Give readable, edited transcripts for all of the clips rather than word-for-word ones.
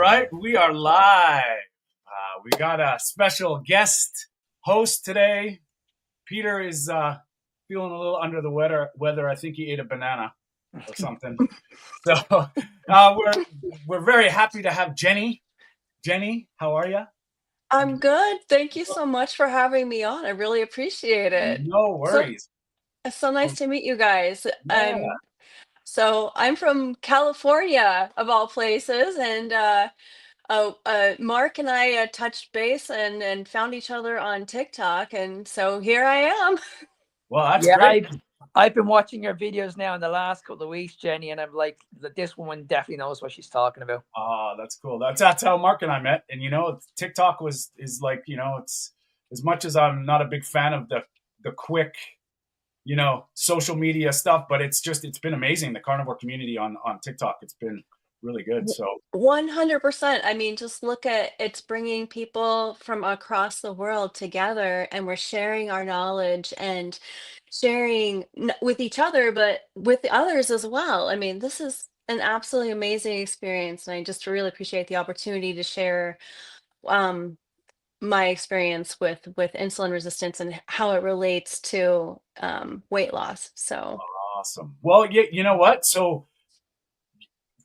right, we are live. We got a special guest host today. Peter is feeling a little under the weather. I think he ate a banana or something. So we're very happy to have Jenni. Jenni, how are you? I'm good. Thank you so much for having me on. I really appreciate it. No So worries. it's so nice to meet you guys. Yeah. I'm from California of all places, and Mark and I touched base and found each other on TikTok, and so here I am. Well, that's Yeah, great. I've been watching your videos now in the last couple of weeks, Jenny, and I'm like, this woman definitely knows what she's talking about. That's cool. That's how Mark and I met. And TikTok is like it's as much as I'm not a big fan of the quick social media stuff, but it's been amazing. The carnivore community on TikTok, it's been really good. So 100%. I mean, just look at it's bringing people from across the world together, and we're sharing our knowledge and sharing with each other, but with the others as well. I mean, this is an absolutely amazing experience, and I just really appreciate the opportunity to share um, my experience with insulin resistance and how it relates to weight loss. So. awesome. Well, you know what? So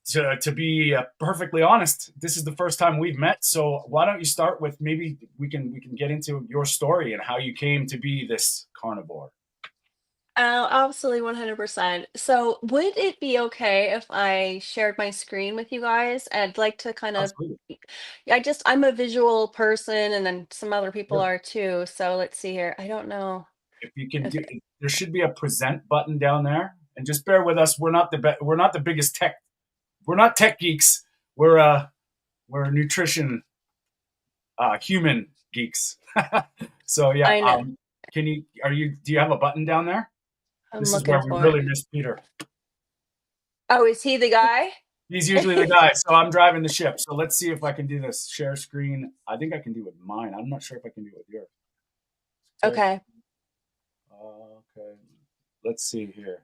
to be perfectly honest, this is the first time we've met. So why don't you start with maybe we can get into your story and how you came to be this carnivore. Oh, absolutely 100%. So, would it be okay if I shared my screen with you guys? I'd like to kind of, Absolutely. I'm a visual person, and then some other people Sure. are too. So, let's see here. I don't know If you can if, do, there should be a present button down there, and just bear with us. We're not the biggest tech. We're not tech geeks. We're nutrition human geeks. So yeah, I know. do you have a button down there? I'm This is looking where we for it. really miss Peter. Oh, is he the guy? He's usually the guy, so I'm driving the ship. So let's see if I can do this. Share screen. I think I can do it with mine. I'm not sure if I can do it with yours. Share. Okay. Okay. Let's see here.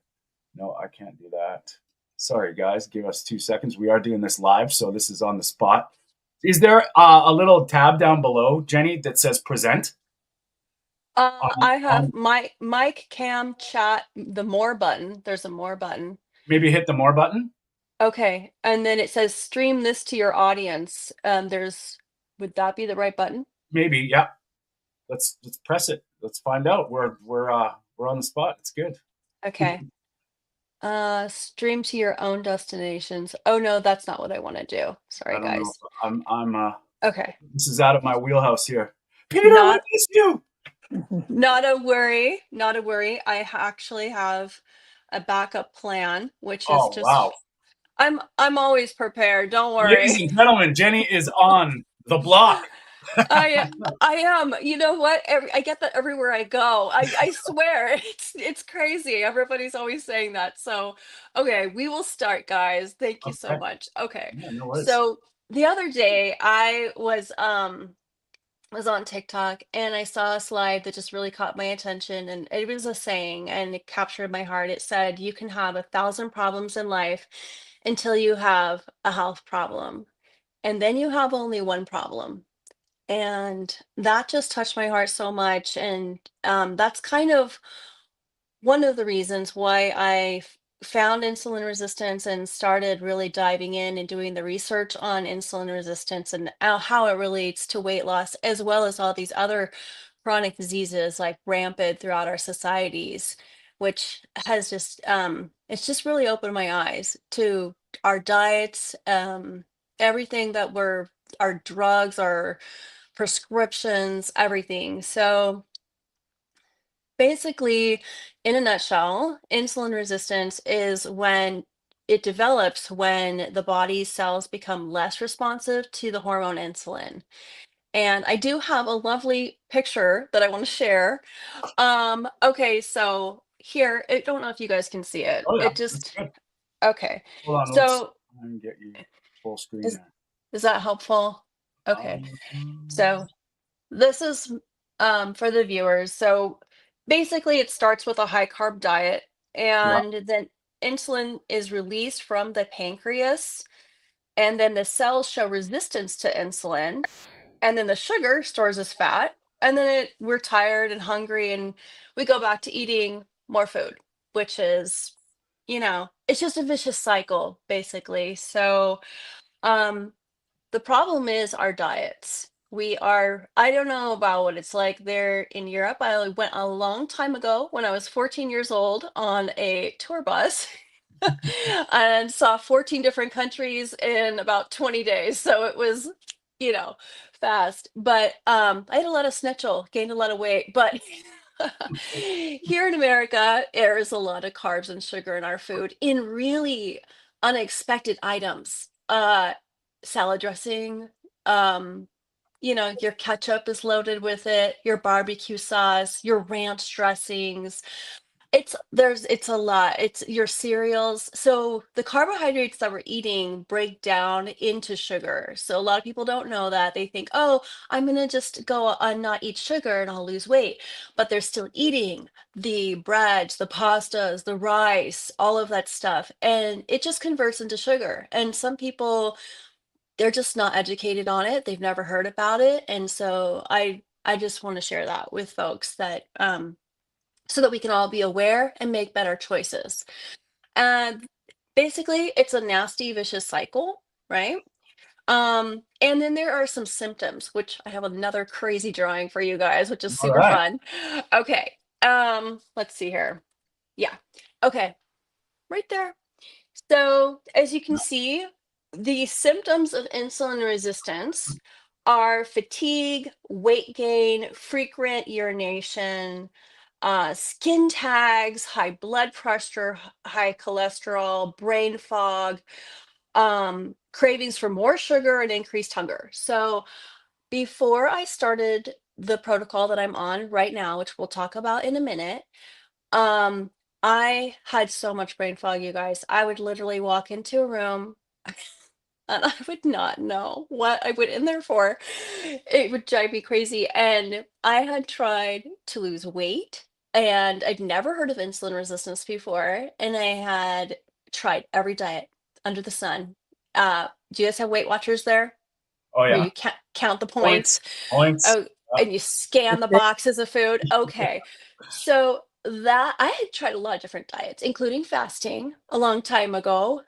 No, I can't do that. Sorry, guys. Give us 2 seconds. We are doing this live, so this is on the spot. Is there a little tab down below, Jenni, that says present? I have On my mic, cam, chat, the more button. There's a more button. maybe hit the more button. Okay. And then it says stream this to your audience. Would that be the right button? Maybe, yeah. Let's press it. Let's find out. We're on the spot. It's good. Okay. Stream to your own destinations. Oh no, that's not what I want to do. I Sorry, don't know. guys. I'm Okay. this is out of my wheelhouse here. Peter, we Not miss you. not a worry. Not a worry. Actually have a backup plan, which is Oh wow. just I'm always prepared. Don't Ladies worry. and gentlemen, Jenni is on the block. I I am. You know what? I get that everywhere I go. I swear. It's crazy. Everybody's always saying that. So, okay, we will start, guys. Thank you so Okay. much. Okay. Yeah, no worries. So, the other day I was on TikTok, and I saw a slide that just really caught my attention, and it was a saying and it captured my heart. It said, "You can have 1,000 problems in life until you have a health problem, and then you have only one problem." And that just touched my heart so much. And that's kind of one of the reasons why found insulin resistance and started really diving in and doing the research on insulin resistance and how it relates to weight loss, as well as all these other chronic diseases like rampant throughout our societies, which has just, it's just really opened my eyes to our diets, everything that our drugs, our prescriptions, everything. So basically, in a nutshell, insulin resistance is when it develops when the body's cells become less responsive to the hormone insulin. And I do have a lovely picture that I want to share. Okay, so here, I don't know if you guys can see it. Oh yeah, It that's just good. okay. Hold on, let's So try and get you full screen is there. is that helpful? Okay. Um, So this is for the viewers. So basically, it starts with a high carb diet, yeah. and then insulin is released from the pancreas and then the cells show resistance to insulin, and then the sugar stores as fat, and then we're tired and hungry, and we go back to eating more food, which is, it's just a vicious cycle, basically. So, um, the problem is our diets. I don't know about what it's like there in Europe. I went a long time ago when I was 14 years old on a tour bus and saw 14 different countries in about 20 days. So it was, you know, fast. But I had a lot of schnitzel, gained a lot of weight. But here in America, there is a lot of carbs and sugar in our food in really unexpected items. Salad dressing, your ketchup is loaded with it, your barbecue sauce, your ranch dressings. It's a lot. It's your cereals. So the carbohydrates that we're eating break down into sugar. So a lot of people don't know that. They think, oh, I'm gonna just go and not eat sugar and I'll lose weight. But they're still eating the breads, the pastas, the rice, all of that stuff. And it just converts into sugar. And some people, they're just not educated on it. They've never heard about it. And so I just want to share that with folks that so that we can all be aware and make better choices. And basically, it's a nasty, vicious cycle, right? And then there are some symptoms, which I have another crazy drawing for you guys, which is All super right. fun. Okay. Let's see here. Yeah. Okay. Right there. So, as you can see, the symptoms of insulin resistance are fatigue, weight gain, frequent urination, skin tags, high blood pressure, high cholesterol, brain fog, cravings for more sugar, and increased hunger. So, before I started the protocol that I'm on right now, which we'll talk about in a minute, um, I had so much brain fog, you guys. I would literally walk into a room and I would not know what I went in there for. It would drive me crazy. And I had tried to lose weight, and I'd never heard of insulin resistance before. And I had tried every diet under the sun. Do you guys have Weight Watchers there? Oh Where yeah. you count the Points. points? Points. Oh, and you scan the boxes of food. Okay. So that I had tried a lot of different diets, including fasting a long time ago,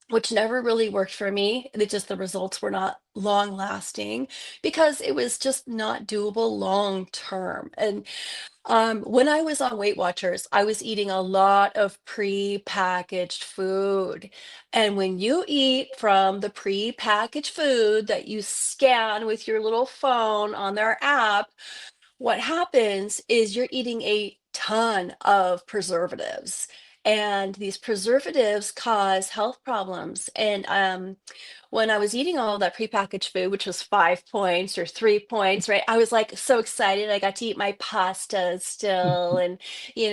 which never really worked for me. The results were not long lasting because it was just not doable long term. And when I was on Weight Watchers, I was eating a lot of pre-packaged food. And when you eat from the pre-packaged food that you scan with your little phone on their app, what happens is you're eating a ton of preservatives. And these preservatives cause health problems. And when I was eating all that prepackaged food, which was 5 points or 3 points, right? I was like so excited. I got to eat my pasta still and,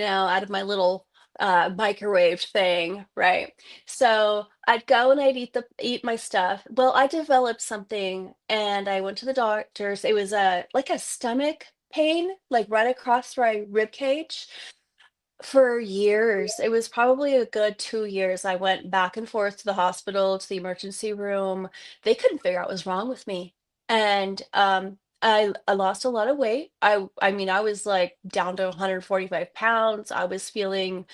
out of my little microwave thing, right? So I'd go and I'd eat my stuff. Well, I developed something and I went to the doctors. It was like a stomach pain, like right across my rib cage for years. It was probably a good 2 years. I went back and forth to the hospital, to the emergency room. They couldn't figure out what was wrong with me. And I lost a lot of weight. I mean, I was like down to 145 pounds. I was feeling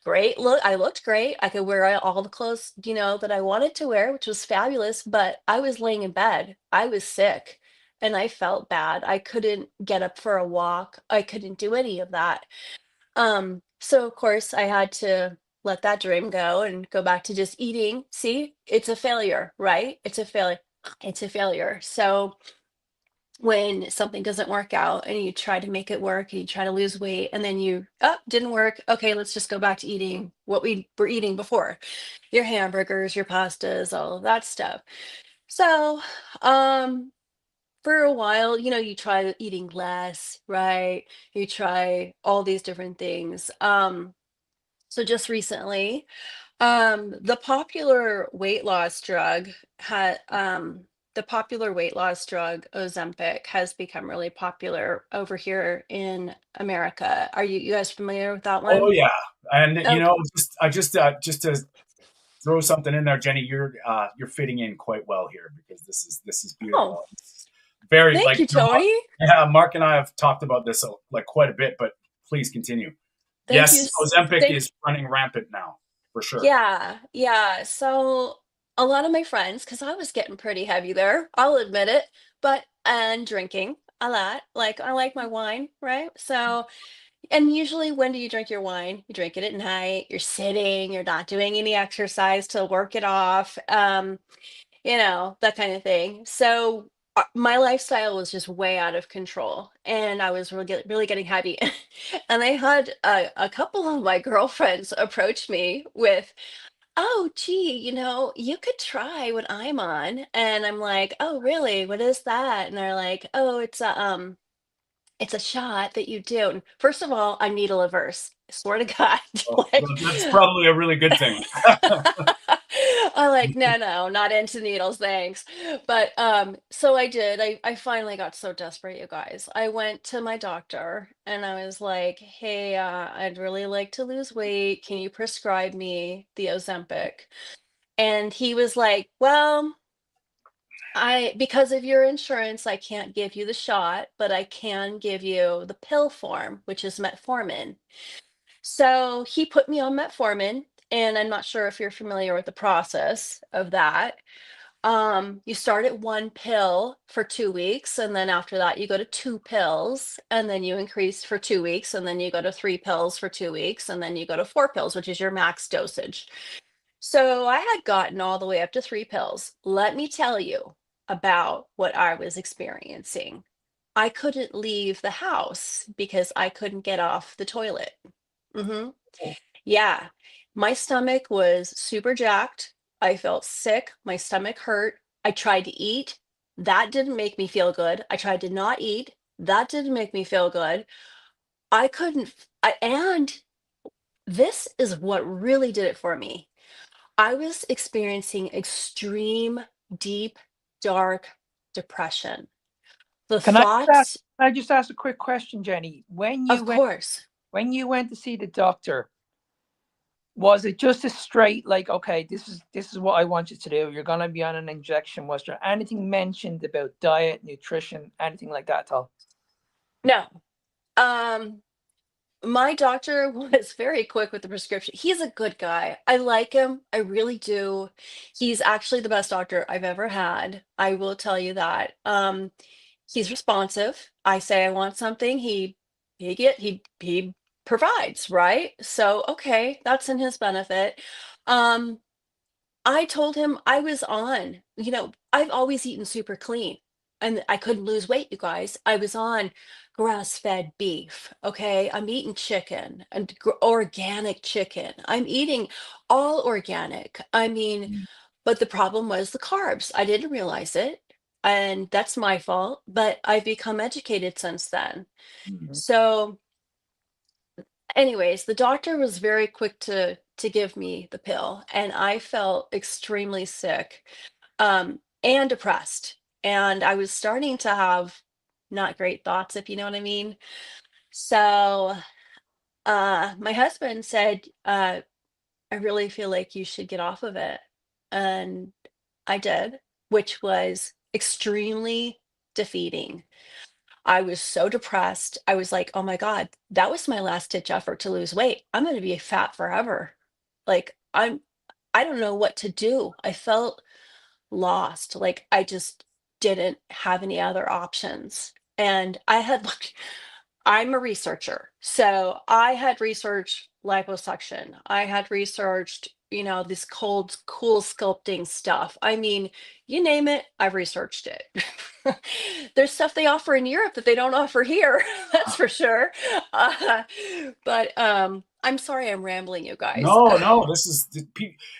great. I looked great. I could wear all the clothes, that I wanted to wear, which was fabulous, but I was laying in bed. I was sick and I felt bad. I couldn't get up for a walk. I couldn't do any of that. So of course I had to let that dream go and go back to just eating. See, it's a failure, right? It's a failure. It's a failure. So when something doesn't work out and you try to make it work and you try to lose weight and then didn't work. Okay, let's just go back to eating what we were eating before. Your hamburgers, your pastas, all of that stuff. So, um, for a while, you try eating less, right? You try all these different things. So just recently, the popular weight loss drug had the popular weight loss drug Ozempic has become really popular over here in America. Are you guys familiar with that Oh one? yeah. And Okay. just to throw something in there, Jenni. You're fitting in quite well here because this is beautiful. Oh, It's very thank you, Tony. Mark and I have talked about this like quite a bit, but please continue. Thank you. Yes, Ozempic Thank is running rampant now for sure. Yeah. So a lot of my friends, because I was getting pretty heavy there, I'll admit it, and drinking a lot. Like I like my wine, right? So, and usually when do you drink your wine? You drink it at night, you're sitting, you're not doing any exercise to work it off. That kind of thing. So my lifestyle was just way out of control and I was really getting heavy. And I had a couple of my girlfriends approach me with, oh, gee, you could try what I'm on. And I'm like, oh, really? What is that? And they're like, oh, it's a shot that you do. And first of all, I'm needle averse. I swear to God. Oh, like well, that's probably a really good thing. I'm like, no, not into needles, thanks. But so I did. I finally got so desperate, you guys. I went to my doctor and I was like, hey, I'd really like to lose weight. Can you prescribe me the Ozempic? And he was like, well, because of your insurance, I can't give you the shot, but I can give you the pill form, which is metformin. So he put me on metformin, and I'm not sure if you're familiar with the process of that. You start at one pill for 2 weeks, and then after that, you go to two pills, and then you increase for 2 weeks, and then you go to three pills for 2 weeks, and then you go to four pills, which is your max dosage. So I had gotten all the way up to three pills. Let me tell you about what I was experiencing. I couldn't leave the house because I couldn't get off the toilet. hmm Yeah. My stomach was super jacked. I felt sick. My stomach hurt. I tried to eat. That didn't make me feel good. I tried to not eat. That didn't make me feel good. I couldn't, and this is what really did it for me. I was experiencing extreme, deep, dark depression. The Can I just ask, thoughts, can I just ask a quick question, Jenni? of course. When you went to see the doctor, was it just a straight like, okay, this is what I want you to do? You're gonna be on an injection. Was there anything mentioned about diet, nutrition, anything like that at all? No. Um, My doctor was very quick with the prescription. He's a good guy. I like him. I really do. He's actually the best doctor I've ever had. I will tell you that. He's responsive. I say I want something, he provides, right? So okay, that's in his benefit. Um, I told him I was on, I've always eaten super clean and I couldn't lose weight, you guys. I was on grass-fed beef. Okay. I'm eating chicken and organic chicken. I'm eating all organic. I mean, but the problem was the carbs. I didn't realize it. And that's my fault, but I've become educated since then. Mhm. So anyways, the doctor was very quick to give me the pill, and I felt extremely sick, and depressed, and I was starting to have not great thoughts, if you know what I mean. So, my husband said, "I really feel like you should get off of it," and I did, which was extremely defeating. I was so depressed. I was like, "Oh my god, that was my last ditch effort to lose weight. I'm gonna be fat forever." Like, I don't know what to do. I felt lost. Like I just didn't have any other options. And I had looked, I'm a researcher. So I had researched liposuction. I had researched, this cool sculpting stuff. I mean, you name it, I've researched it. There's stuff they offer in Europe that they don't offer here, that's for sure. Uh, but I'm sorry I'm rambling, you guys. No, this is,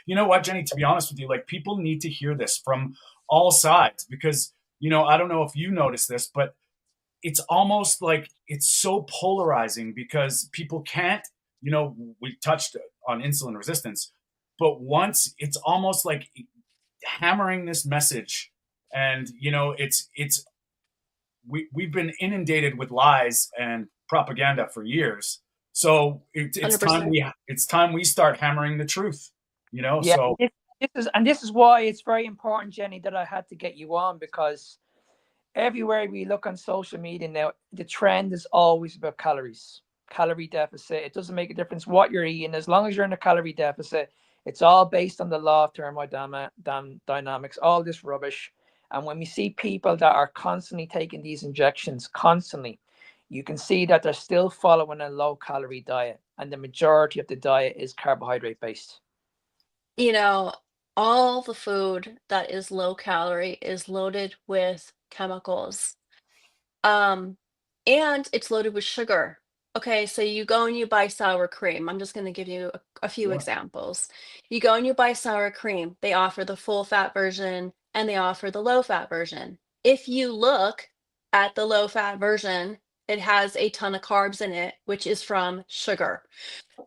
you know what, Jenni, to be honest with you, like people need to hear this from all sides because, I don't know if you notice this, but it's almost like it's so polarizing because people can't, we touched on insulin resistance, but once it's almost like hammering this message and, we've been inundated with lies and propaganda for years. So it's time 100%. we start hammering the truth. you know, Yeah, so this is why it's very important, Jenny, that I had to get you on, because everywhere we look on social media now, the trend is always about calories, calorie deficit. It doesn't make a difference what you're eating, as long as you're in a calorie deficit. It's all based on the law of thermodynamics, all this rubbish. And when we see people that are constantly taking these injections, constantly, you can see that they're still following a low calorie diet, and the majority of the diet is carbohydrate based. You know, all the food that is low calorie is loaded with chemicals. Um, and it's loaded with sugar. Okay, so you go and you buy sour cream. I'm just going to give you a few yeah, examples. You go and you buy sour cream. They offer the full fat version and they offer the low fat version. If you look at the low fat version, it has a ton of carbs in it, which is from sugar.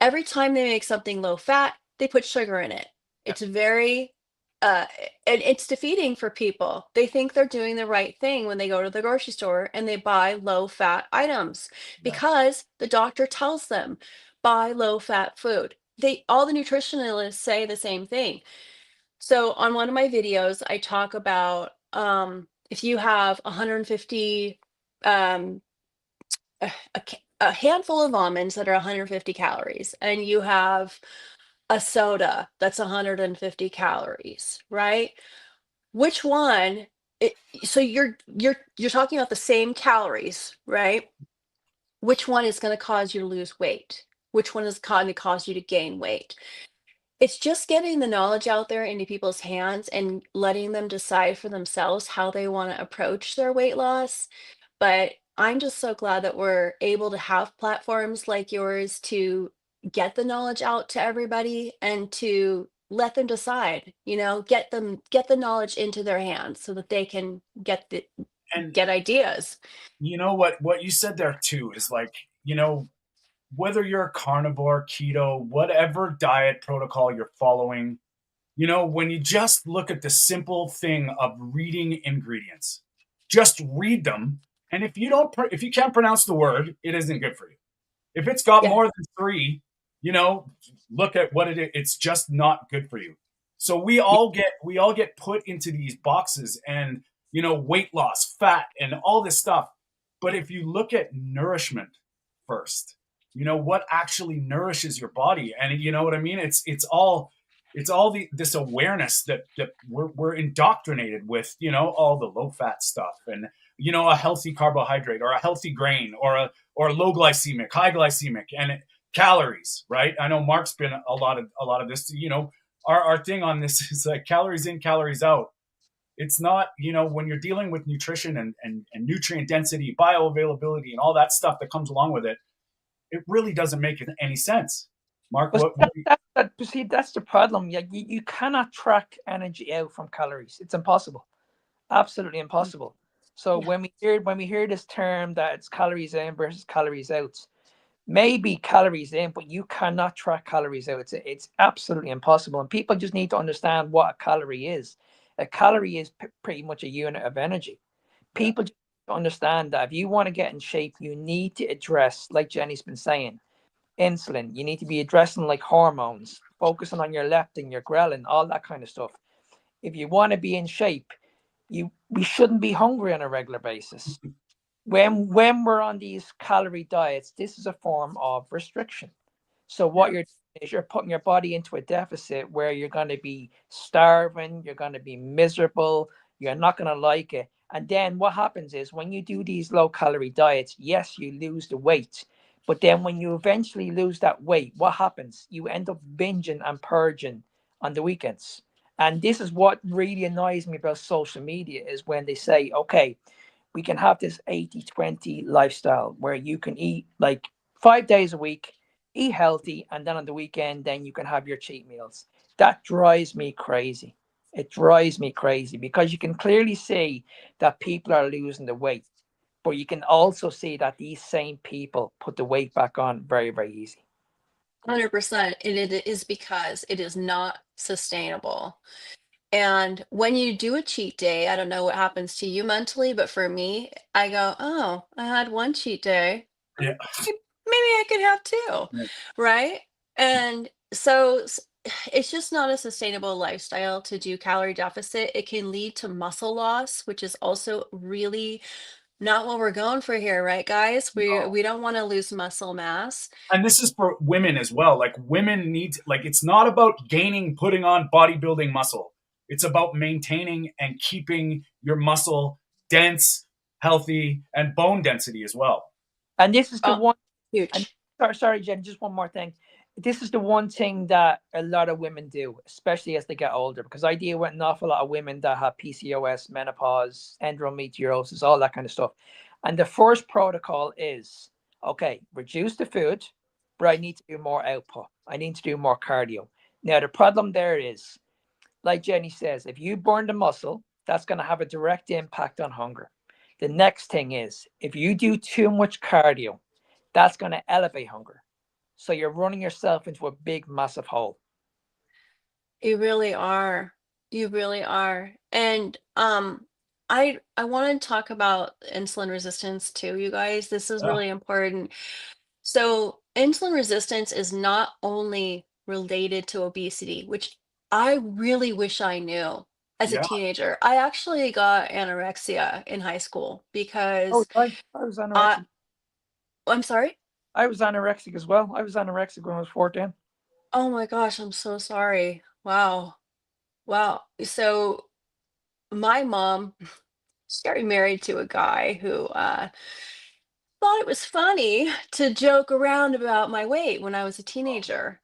Every time they make something low fat, they put sugar in it. yeah, It's very uh and it's defeating for people. They think they're doing the right thing when they go to the grocery store and they buy low fat items yeah. because the doctor tells them buy low fat food. They all the nutritionalists say the same thing. So on one of my videos, I talk about if you have 150 um a handful of almonds that are 150 calories and you have a soda that's 150 calories, right? Which one it, so you're talking about the same calories, right? Which one is going to cause you to lose weight? Which one is going to cause you to gain weight? It's just getting the knowledge out there into people's hands and letting them decide for themselves how they want to approach their weight loss. But I'm just so glad that we're able to have platforms like yours to get the knowledge out to everybody and to let them decide, get the knowledge into their hands so that they can And get ideas. you know what you said there too is like, you know, whether you're carnivore, keto, whatever diet protocol you're following, you know, when you just look at the simple thing of reading ingredients, just read them. And if you can't pronounce the word, it isn't good for you. If it's got Yeah. more than three, you know, look at what it is. It's just not good for you. So we all get put into these boxes and, you know, weight loss, fat, and all this stuff. But if you look at nourishment first, you know what actually nourishes your body, and you know what I mean. It's all this awareness that we're indoctrinated with. You know, all the low fat stuff, and you know, a healthy carbohydrate or a healthy grain or low glycemic, high glycemic, and calories. Right? I know Mark's been a lot of this. You know, our thing on this is like calories in, calories out. It's not, you know, when you're dealing with nutrition and nutrient density, bioavailability, and all that stuff that comes along with it, it really doesn't make any sense. Mark, But what? see, that's the problem. You cannot track energy out from calories. It's impossible, absolutely impossible. So Yeah. when we hear this term that it's calories in versus calories out, maybe calories in, but you cannot track calories out. It's absolutely impossible, and people just need to understand what a calorie is. A calorie is pretty much a unit of energy. Yeah, People just need to understand that if you want to get in shape, you need to address, like Jenny's been saying, insulin. You need to be addressing like hormones, focusing on your leptin, your ghrelin, all that kind of stuff. If you want to be in shape, we shouldn't be hungry on a regular basis. When we're on these calorie diets, this is a form of restriction. So yeah, what you're doing is you're putting your body into a deficit where you're going to be starving, you're going to be miserable, you're not going to like it. And then what happens is when you do these low calorie diets, yes, you lose the weight. But then when you eventually lose that weight, what happens? You end up binging and purging on the weekends. And this is what really annoys me about social media is when they say, okay, we can have this 80-20 lifestyle where you can eat like 5 days a week, eat healthy, and then on the weekend, then you can have your cheat meals. That drives me crazy. It drives me crazy because you can clearly see that people are losing the weight, but you can also see that these same people put the weight back on very, very easy. 100%. And it is because it is not sustainable. And when you do a cheat day, I don't know what happens to you mentally, but for me, I go, oh, I had one cheat day. yeah, Maybe I could have two, yeah, right? And so it's just not a sustainable lifestyle to do calorie deficit. It can lead to muscle loss, which is also really not what we're going for here, right, guys? We don't want to lose muscle mass. And this is for women as well. Like women need, like, it's not about gaining, putting on bodybuilding muscle. It's about maintaining and keeping your muscle dense, healthy, and bone density as well. And this is the Oh, one. And huge. sorry, Jen, just one more thing. This is the one thing that a lot of women do, especially as they get older, because I deal with an awful lot of women that have PCOS, menopause, endometriosis, all that kind of stuff. And the first protocol is, okay, reduce the food, but I need to do more output. I need to do more cardio. Now, the problem there is, like Jenny says, if you burn the muscle, that's going to have a direct impact on hunger. The next thing is, if you do too much cardio, that's going to elevate hunger. So you're running yourself into a big, massive hole. You really are. You really are. And I want to talk about insulin resistance too, you guys. This is Yeah. really important. So, insulin resistance is not only related to obesity, which I really wish I knew as a Yeah. teenager. I actually got anorexia in high school Oh, because I was I, anorexic. I'm sorry. I was anorexic as well. I was anorexic when I was 14. Oh my gosh, I'm so sorry. Wow. Wow. So, my mom, she got married to a guy who thought it was funny to joke around about my weight when I was a teenager.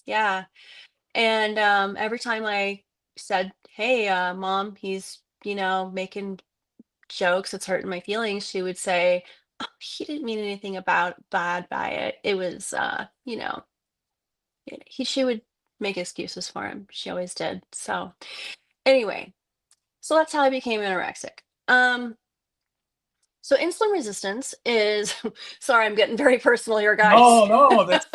Yeah. And every time I said, "Hey, mom, he's, making jokes, it's hurting my feelings," she would say, "Oh, he didn't mean anything about bad by it. It was, she would make excuses for him. She always did. So anyway, so that's how I became anorexic. Um, so insulin resistance is, sorry, I'm getting very personal here, guys. No, that's,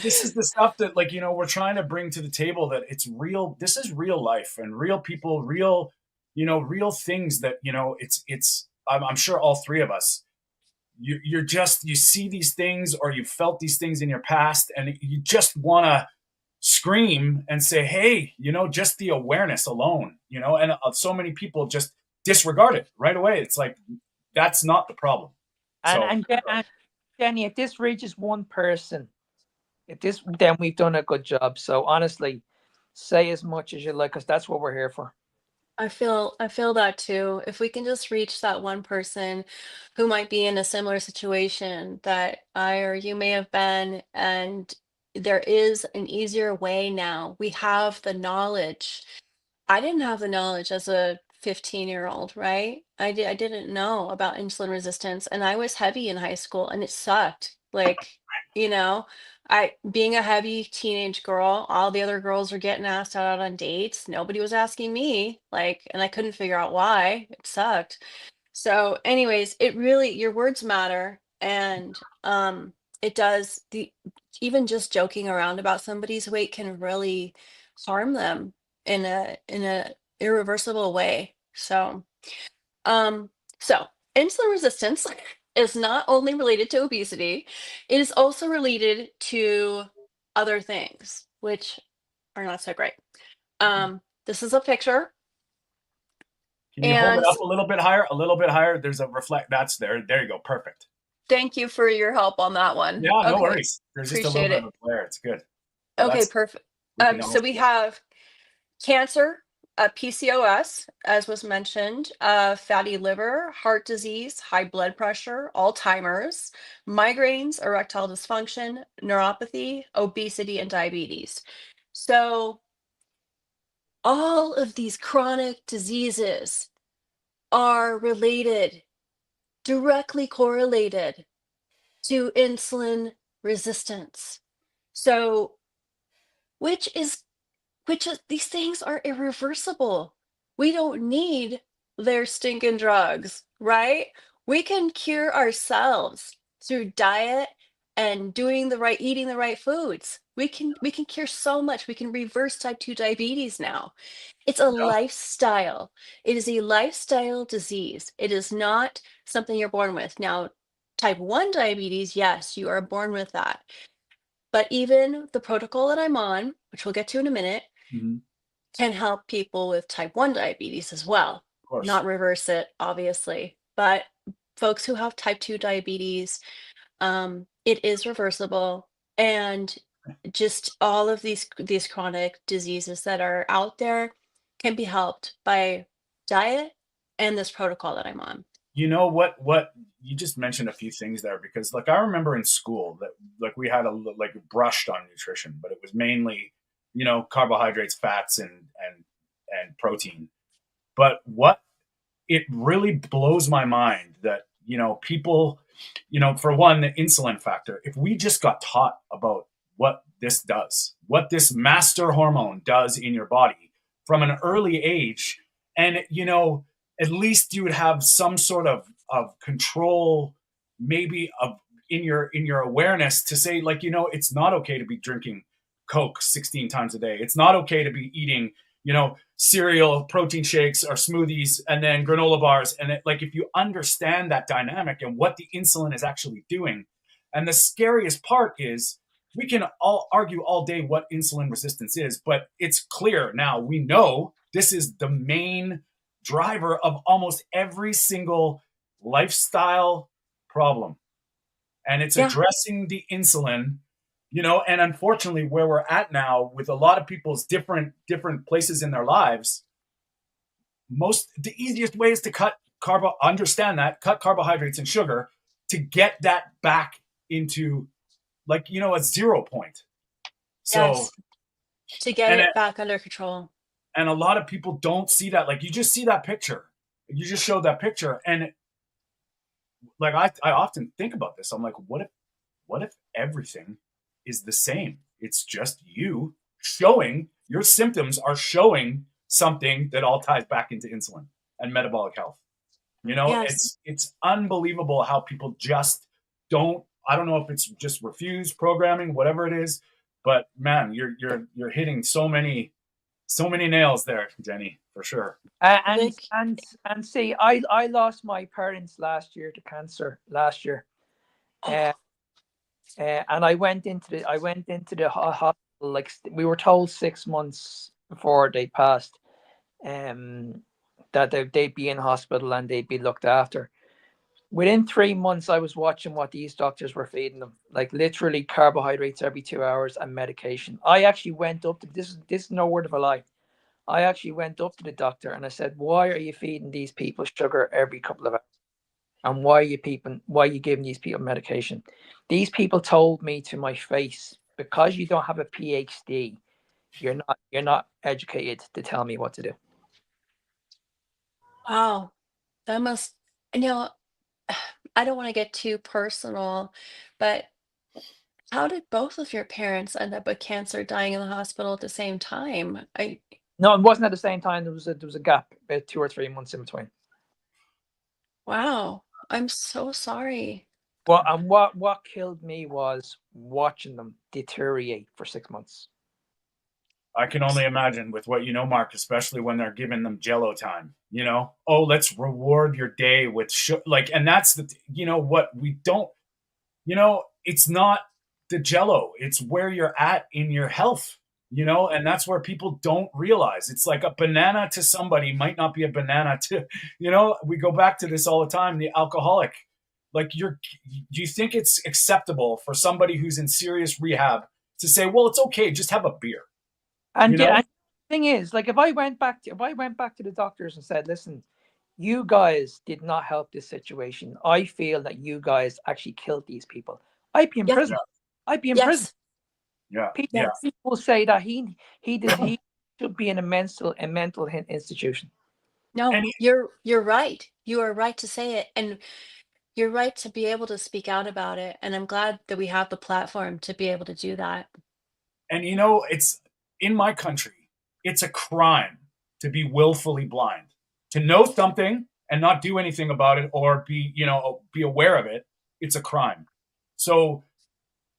this is the stuff that, like, we're trying to bring to the table, that it's real. This is real life and real people, real, real things that, I'm sure all three of us, you see these things, or you felt these things in your past, and you just want to scream and say, hey, just the awareness alone, and so many people just disregard it right away. It's like, that's not the problem. And, So and, and Jenny, if this reaches one person, then we've done a good job. So honestly, say as much as you like, because that's what we're here for. I feel that too. If we can just reach that one person who might be in a similar situation that I or you may have been, and there is an easier way now. We have the knowledge. I didn't have the knowledge as a 15-year-old, right? I didn't know about insulin resistance, and I was heavy in high school and it sucked. Like, you know, I being a heavy teenage girl, all the other girls were getting asked out on dates. Nobody was asking me, like, and I couldn't figure out why. It sucked. So, anyways, it really, your words matter, and it does. The Even just joking around about somebody's weight can really harm them in a irreversible way. Um, so insulin resistance is not only related to obesity, it is also related to other things, which are not so great. This is a picture, can you hold it and up a little bit higher? A little bit higher. There's a reflect. That's there. There you go. Perfect. thank you for your help on that one. Yeah, no Okay, worries. There's just a little appreciate bit of it. a flare. It's good. Oh, Okay, that's, perfect. we can all So we see it. have cancer, PCOS, as was mentioned, fatty liver, heart disease, high blood pressure, Alzheimer's, migraines, erectile dysfunction, neuropathy, obesity, and diabetes. So all of these chronic diseases are related, directly correlated to insulin resistance. So, which is these things are irreversible. We don't need their stinking drugs, right? We can cure ourselves through diet and eating the right foods. We can cure so much. We can reverse type 2 diabetes now. It's a Yeah. lifestyle. It is a lifestyle disease. It is not something you're born with. Now, type 1 diabetes, yes, you are born with that. But even the protocol that I'm on, which we'll get to in a minute, Mhm. can help people with type 1 diabetes as well. Of course. Not reverse it, obviously, but folks who have type 2 diabetes, it is reversible. And just all of these chronic diseases that are out there can be helped by diet and this protocol that I'm on. You know what you just mentioned a few things there, because like I remember in school that like we had like brushed on nutrition, but it was mainly, carbohydrates, fats, and protein. But what it really blows my mind that, people, for one, the insulin factor, if we just got taught about what this does, what this master hormone does in your body from an early age, and, at least you would have some sort of control, maybe of in your awareness to say, like, it's not okay to be drinking Coke 16 times a day. It's not okay to be eating, cereal, protein shakes, or smoothies, and then granola bars. And like, if you understand that dynamic and what the insulin is actually doing, and the scariest part is we can all argue all day what insulin resistance is, but it's clear now. We know this is the main driver of almost every single lifestyle problem. And it's Yeah. addressing the insulin, and unfortunately where we're at now with a lot of people's different places in their lives, the easiest way is to cut carbohydrates and sugar to get that back into, like, a 0 point. So, Yes. To get and it back under control. and a lot of people don't see that. Like, you just see that picture. You just showed that picture, and like I often think about this. I'm like, what if everything is the same? It's just you showing your symptoms are showing something that all ties back into insulin and metabolic health. Yes. It's unbelievable how people just don't. I don't know if it's just refuse programming, whatever it is, but man, you're hitting so many nails there, Jenni, for sure. And Like, and see, I lost my parents last year to cancer last year, oh, and I went into the hospital, like we were told 6 months before they passed, that they'd be in hospital and they'd be looked after. Within 3 months, I was watching what these doctors were feeding them, like literally carbohydrates every 2 hours and medication. I actually went up to this is no word of a lie. I actually went up to the doctor and I said, "Why are you feeding these people sugar every couple of hours? And why are you giving these people medication?" These people told me to my face, "Because you don't have a PhD, you're not educated to tell me what to do." wow. That must, you know, I don't want to get too personal, but how did both of your parents end up with cancer, dying in the hospital at the same time? No, it wasn't at the same time. There was a gap, about 2 or 3 months in between. Wow. I'm so sorry. Well, and what killed me was watching them deteriorate for 6 months. I can only imagine with what Mark, especially when they're giving them Jello time. Oh, let's reward your day with like, and that's what we don't. It's not the Jello; it's where you're at in your health. And that's where people don't realize. It's like a banana to somebody might not be a banana to. We go back to this all the time. The alcoholic, like, do you think it's acceptable for somebody who's in serious rehab to say, well, it's okay, just have a beer? And yeah, and the thing is, like, if I went back to the doctors and said, "Listen, you guys did not help this situation. I feel that you guys actually killed these people," I'd be in Yeah. prison. I'd be in prison. Yes. Yeah, People, yeah. Yes. people say that he should be in a mental institution. No, And you're right. You are right to say it. And you're right to be able to speak out about it. And I'm glad that we have the platform to be able to do that. it's in my country, it's a crime to be willfully blind, to know something and not do anything about it, or be aware of it. It's a crime. So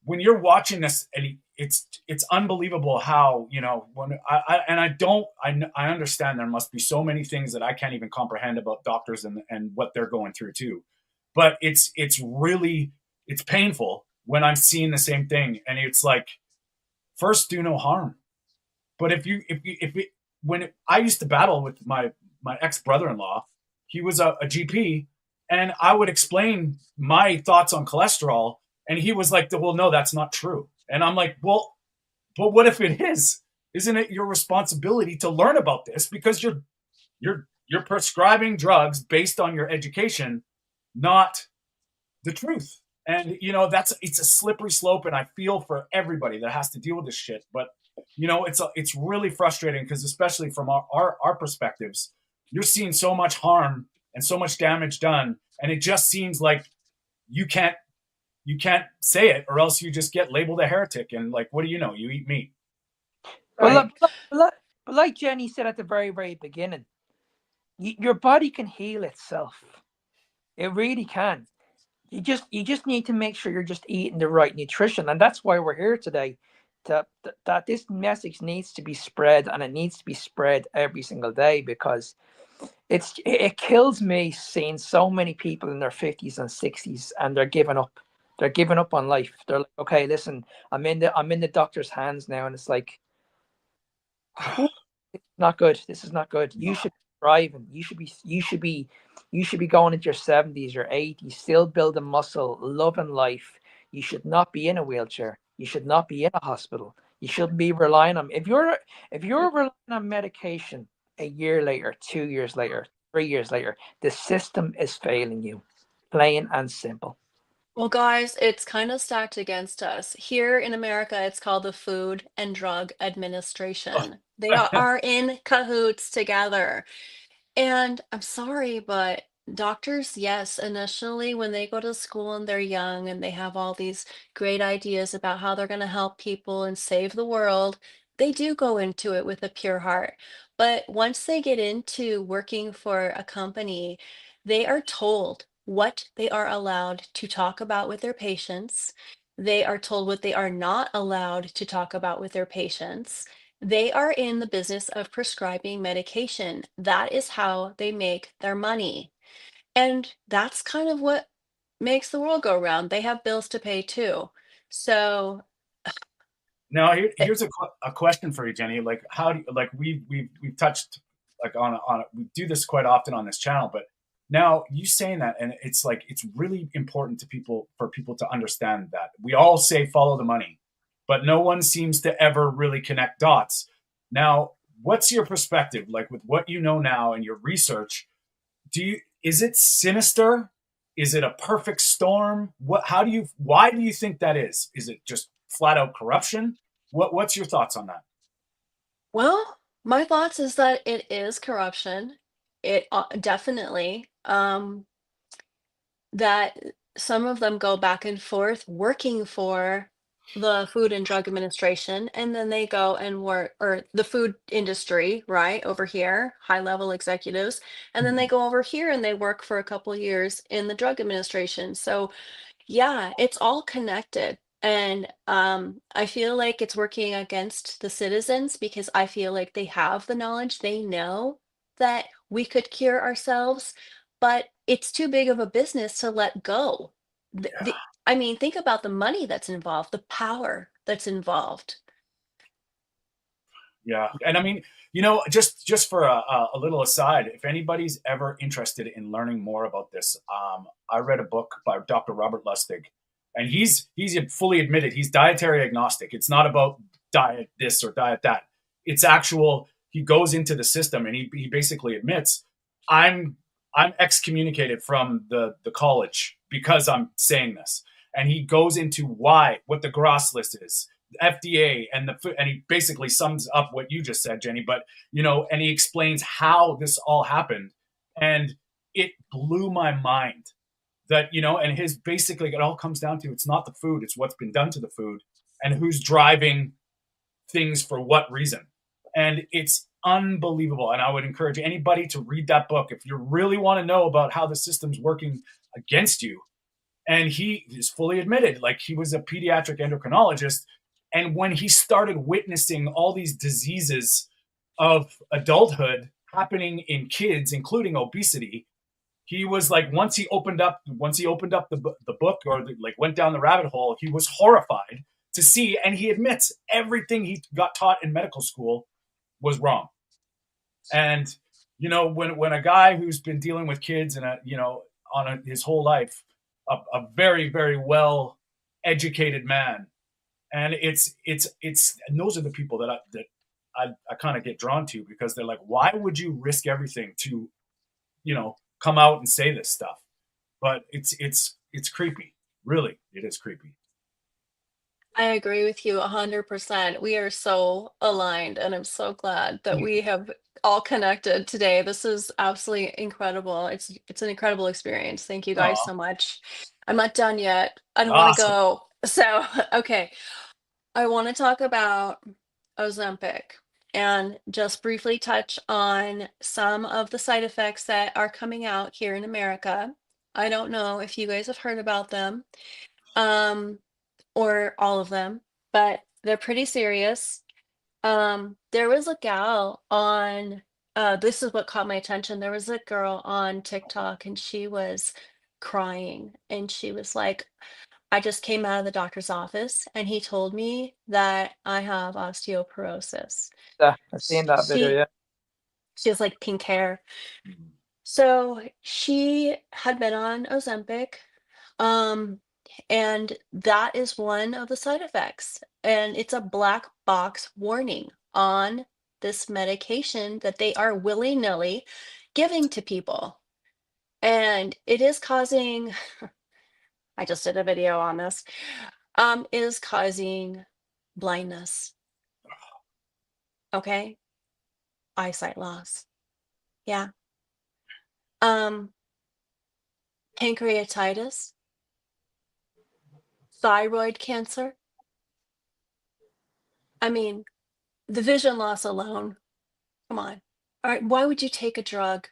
when you're watching this, and it's unbelievable how, when I understand there must be so many things that I can't even comprehend about doctors and what they're going through too, but it's painful when I'm seeing the same thing. And it's like, first, do no harm. But I used to battle with my ex brother-in-law, he was a GP, and I would explain my thoughts on cholesterol, and he was like, well, no, that's not true. And I'm like, well, but what if it is? Isn't it your responsibility to learn about this? Because you're prescribing drugs based on your education, not the truth. And it's a slippery slope, and I feel for everybody that has to deal with this shit. But it's really frustrating because, especially from our perspectives, you're seeing so much harm and so much damage done, and it just seems like you can't say it, or else you just get labeled a heretic. And like, what do you know? You eat meat. Right. But like Jenny said at the very, very beginning, your body can heal itself. It really can. You just need to make sure you're just eating the right nutrition, and that's why we're here today. That this message needs to be spread, and it needs to be spread every single day, because it kills me seeing so many people in their 50s and 60s, and they're giving up. They're giving up on life. They're like, okay, listen, I'm in the doctor's hands now, and it's like, it's not good. This is not good. You should be thriving. You should be going into your 70s, your 80s, still building muscle, loving life. You should not be in a wheelchair. You should not be in a hospital. You shouldn't be relying on, if you're relying on medication a year later, 2 years later, 3 years later, the system is failing you, plain and simple. Well, guys, it's kind of stacked against us. Here in America, it's called the Food and Drug Administration. They are in cahoots together. And I'm sorry, but doctors, yes, initially when they go to school and they're young and they have all these great ideas about how they're going to help people and save the world, they do go into it with a pure heart. But once they get into working for a company, they are told what they are allowed to talk about with their patients. They are told what they are not allowed to talk about with their patients. They are in the business of prescribing medication. That is how they make their money. And that's kind of what makes the world go round. They have bills to pay too. So, Now, eh, here's a question for you, Jenny. Like, how do you, like we've touched like on we do this quite often on this channel, but now you saying that, and it's like it's really important to for people to understand that we all say follow the money, but no one seems to ever really connect dots. Now, what's your perspective, like with what you know now and your research? Is it sinister? Is it a perfect storm? Why do you think that is? Is it just flat out corruption? What's your thoughts on that? well, my thoughts is that it is corruption. It definitely. That some of them go back and forth working for the Food and Drug Administration, and then they go and work, or the food industry, right, over here, high level executives, and then they Mhm. go over here and they work for a couple years in the drug administration. So yeah, it's all connected. And I feel like it's working against the citizens because I feel like they have the knowledge. They know that we could cure ourselves, but it's too big of a business to let go. Yeah. I mean, think about the money that's involved, the power that's involved. Yeah, and I mean, just for a little aside, if anybody's ever interested in learning more about this, I read a book by Dr. Robert Lustig, and he's fully admitted he's dietary agnostic. It's not about diet this or diet that. It's actual. He goes into the system, and he basically admits, I'm I'm excommunicated from the college because I'm saying this, and he goes into what the gross list is, FDA, and he basically sums up what you just said, Jenny. But and he explains how this all happened, and it blew my mind that and his basically it all comes down to it's not the food, it's what's been done to the food, and who's driving things for what reason, and it's unbelievable. And I would encourage anybody to read that book if you really want to know about how the system's working against you. And he is fully admitted, like he was a pediatric endocrinologist. And when he started witnessing all these diseases of adulthood happening in kids, including obesity, he was like, once he opened up the book, or like went down the rabbit hole, he was horrified to see, and he admits everything he got taught in medical school was wrong. And when a guy who's been dealing with kids and his whole life, a very, very well educated man, and and those are the people that I kind of get drawn to, because they're like, why would you risk everything to come out and say this stuff? But it's creepy. Really, it is creepy. I agree with you 100%. We are so aligned, and I'm so glad that we have all connected today. This is absolutely incredible. It's an incredible experience. Thank you guys Aw, so much. I'm not done yet. I don't want to awesome. go. So, okay. I want to talk about Ozempic and just briefly touch on some of the side effects that are coming out here in America. I don't know if you guys have heard about them. Um, or all of them, but they're pretty serious. There was a gal on, this is what caught my attention. There was a girl on TikTok and she was crying and she was like, I just came out of the doctor's office and he told me that I have osteoporosis. Yeah, I've seen that video. She Yeah. she has like pink hair. So she had been on Ozempic, um, and that is one of the side effects. And it's a black box warning on this medication that they are willy-nilly giving to people. And it is causing, I just did a video on this, it is causing blindness. Okay. Eyesight loss. Yeah. Um, Pancreatitis, thyroid cancer. I mean, the vision loss alone. Come on. All right, why would you take a drug?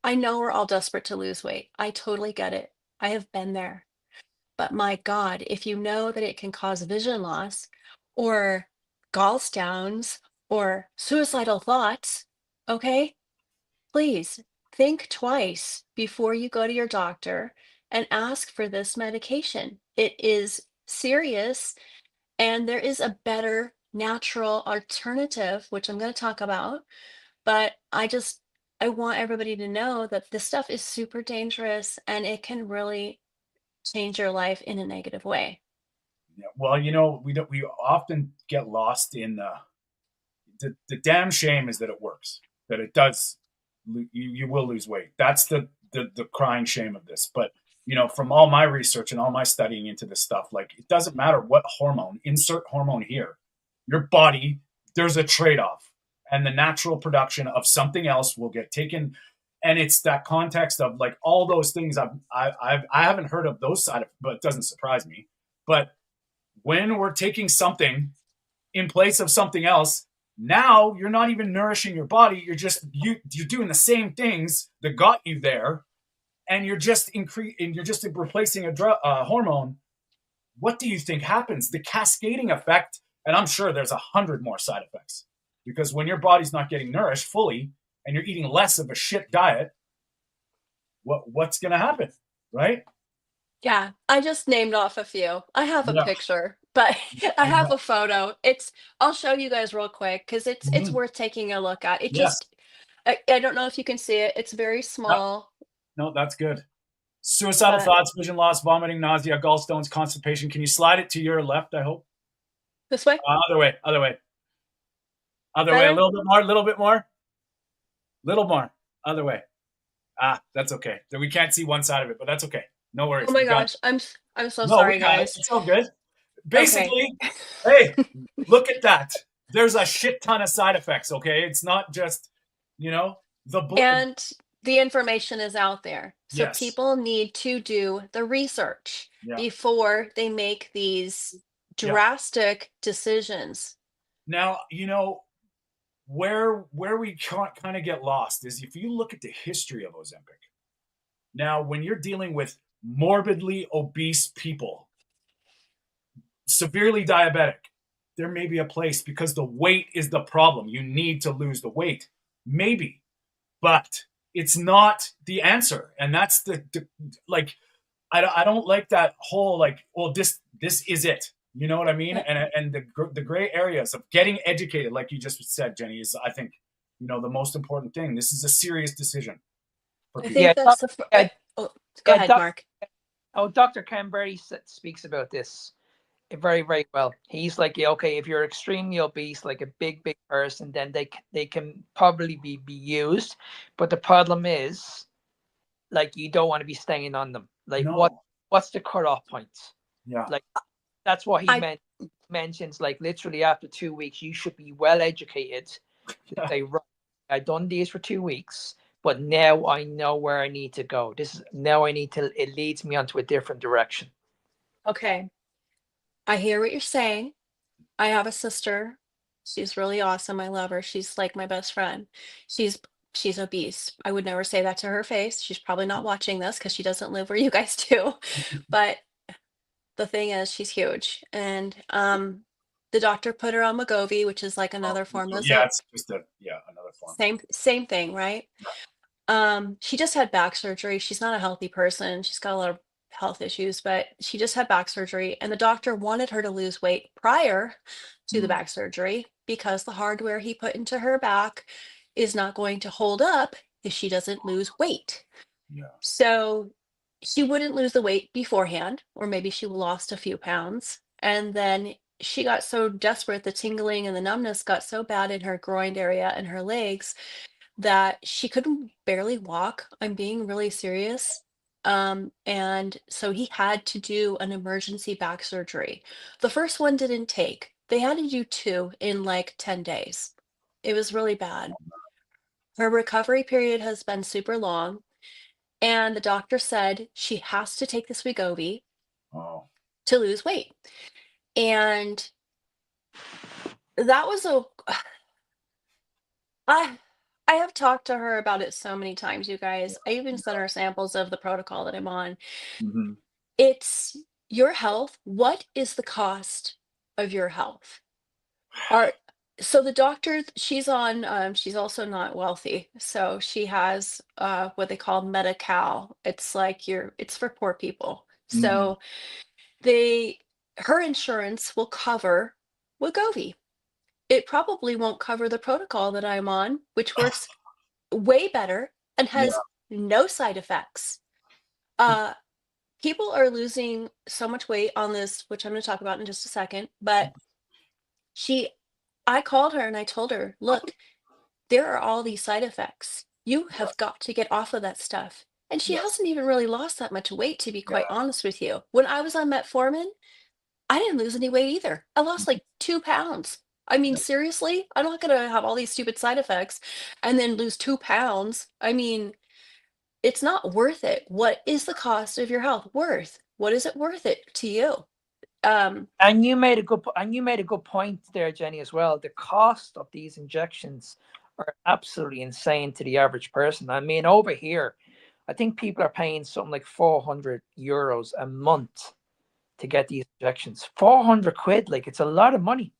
I know we're all desperate to lose weight. I totally get it. I have been there. But my God, if you know that it can cause vision loss or gallstones or suicidal thoughts, okay, please think twice before you go to your doctor and ask for this medication. It is serious, and there is a better natural alternative, which I'm going to talk about. But I want everybody to know that this stuff is super dangerous and it can really change your life in a negative way. Yeah. Well, we often get lost in the damn shame is that it works, that it does. You will lose weight. That's the crying shame of this. But from all my research and all my studying into this stuff, like, it doesn't matter what hormone, insert hormone here, your body, there's a trade-off, and the natural production of something else will get taken. And it's that context of like all those things. I haven't heard of those side of, but it doesn't surprise me. But when we're taking something in place of something else, now you're not even nourishing your body. You're doing the same things that got you there, and you're just replacing a hormone. What do you think happens? The cascading effect, and I'm sure there's 100 more side effects, because when your body's not getting nourished fully and you're eating less of a shit diet, what's going to happen, right? Yeah, I just named off a few. I have a Yeah. picture, but I have a photo. I'll show you guys real quick because it's Mhm. worth taking a look at. Yes. I don't know if you can see it. It's very small, No, that's good. Suicidal but thoughts, vision loss, vomiting, nausea, gallstones, constipation. Can you slide it to your left, I hope? this way, Other way. Other way. A better. little bit more. Little bit more. Little more. Other way. That's okay. We can't see one side of it, but that's okay. No worries. Oh my We got it. gosh, I'm so No, we sorry, got it. guys. It's all good. Okay. Basically, hey, look at that. There's a shit ton of side effects, okay? It's not just, the And the information is out there. So yes. people need to do the research Yeah. before they make these Yeah. drastic decisions. Now, where we kind of get lost is if you look at the history of Ozempic. Now, when you're dealing with morbidly obese people, severely diabetic, there may be a place, because the weight is the problem. You need to lose the weight. Maybe. But it's not the answer. And that's the like, I don't like that whole like, well, this is it. You know what I mean? And the gray areas of getting educated, like you just said, Jenny, is, I think, the most important thing. This is a serious decision for I people. Yeah, think that's the. yeah, Oh, go yeah. ahead, Mark. Dr. Canberry speaks about this very, very well. He's like, yeah, okay, if you're extremely obese, like a big, big person, then they can probably be used. But the problem is, like, you don't want to be staying on them. Like, No. what's the cutoff point? Yeah. Like, that's what he I mentions. Like, literally after 2 weeks, you should be well educated to say, right, I've done these for 2 weeks, but now I know where I need to go. Now I need to. It leads me onto a different direction. okay. I hear what you're saying. I have a sister. She's really awesome. I love her. She's like my best friend. She's she's obese. I would never say that to her face. She's probably not watching this because she doesn't live where you guys do. But the thing is, she's huge. And the doctor put her on Wegovy, which is like Oh, another form so of yeah, it's just another form. same thing, right? She just had back surgery. She's not a healthy person. She's got a lot of health issues, but she just had back surgery, and the doctor wanted her to lose weight prior to the Mm, back surgery because the hardware he put into her back is not going to hold up if she doesn't lose weight. yeah. So she wouldn't lose the weight beforehand, or maybe she lost a few pounds. And then she got so desperate, the tingling and the numbness got so bad in her groin area and her legs that she couldn't barely walk. I'm being really serious. And so he had to do an emergency back surgery. The first one didn't take. They had to do two in like 10 days. It was really bad. Her recovery period has been super long, and the doctor said she has to take this Wegovy Oh, to lose weight. And that was a I I have talked to her about it so many times, you guys. I even sent her samples of the protocol that I'm on. hmm, It's your health. What is the cost of your health? Are so the doctor she's on, she's also not wealthy. So she has what they call Medi-Cal. It's like it's for poor people. hmm, So they her insurance will cover Wegovy. It probably won't cover the protocol that I'm on, which works way better and yeah. has no side effects. Uh, People are losing so much weight on this, which I'm going to talk about in just a second. But she, I called her and I told her, look, there are all these side effects. You have got to get off of that stuff. And she Yes. hasn't even really lost that much weight, to be Yeah. quite honest with you. When I was on metformin, I didn't lose any weight either. I lost like 2 pounds. I mean, Yeah. seriously, I'm not going to have all these stupid side effects and then lose 2 pounds. I mean, it's not worth it. What is the cost of your health worth? What is it worth it to you? Um, And you made a good point there, Jenny, as well. The cost of these injections are absolutely insane to the average person. I mean, over here, I think people are paying something like 400 euros a month to get these injections. 400 quid, like, it's a lot of money.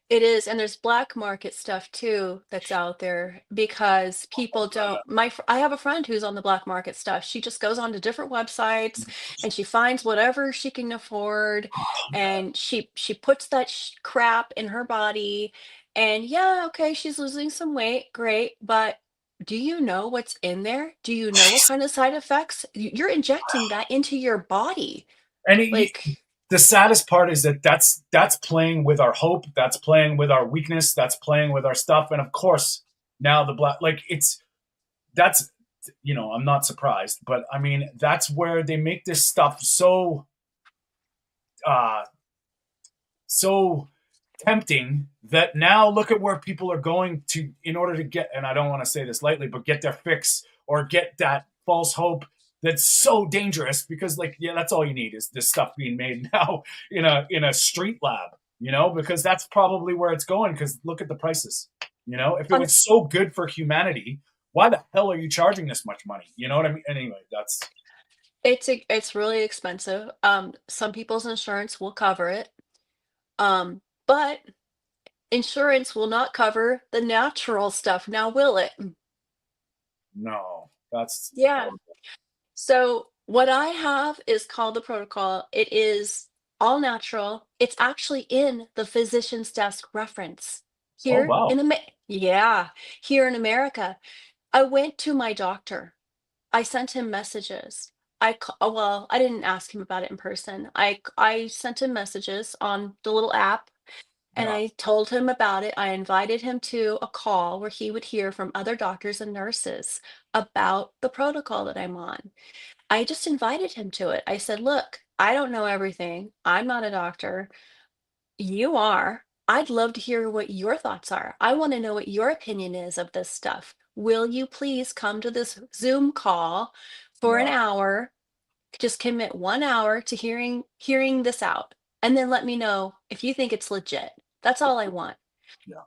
It is, and there's black market stuff too that's out there because people don't. I have a friend who's on the black market stuff. She just goes on to different websites and she finds whatever she can afford, and she puts that crap in her body. And yeah, okay, she's losing some weight, great, but do you know what's in there? Do you know what kind of side effects? You're injecting that into your body, And like. the saddest part is that that's playing with our hope, that's playing with our weakness, that's playing with our stuff, and of course now the black, like, that's I'm not surprised, but I mean that's where they make this stuff so uh so tempting that now look at where people are going to in order to get, and I don't want to say this lightly, but get their fix or get that false hope that's so dangerous because, like, yeah, that's all you need is this stuff being made now in a street lab, because that's probably where it's going, because look at the prices. If it was so good for humanity, why the hell are you charging this much money? You know what I mean? Anyway, that's It's really expensive. Some people's insurance will cover it, but insurance will not cover the natural stuff. Now, will it? No, that's Yeah. horrible. So what I have is called the protocol. It is all natural. It's actually in the physician's desk reference Oh, here wow. in yeah, here in America. I went to my doctor. I sent him messages. Well, I didn't ask him about it in person. I sent him messages on the little app and Yeah, I told him about it. I invited him to a call where he would hear from other doctors and nurses about the protocol that I'm on. I just invited him to it. I said, "Look, I don't know everything. I'm not a doctor. You are. I'd love to hear what your thoughts are. I want to know what your opinion is of this stuff. Will you please come to this Zoom call for an yeah, hour? Just commit 1 hour to hearing this out, and then let me know if you think it's legit. That's all I want." yeah.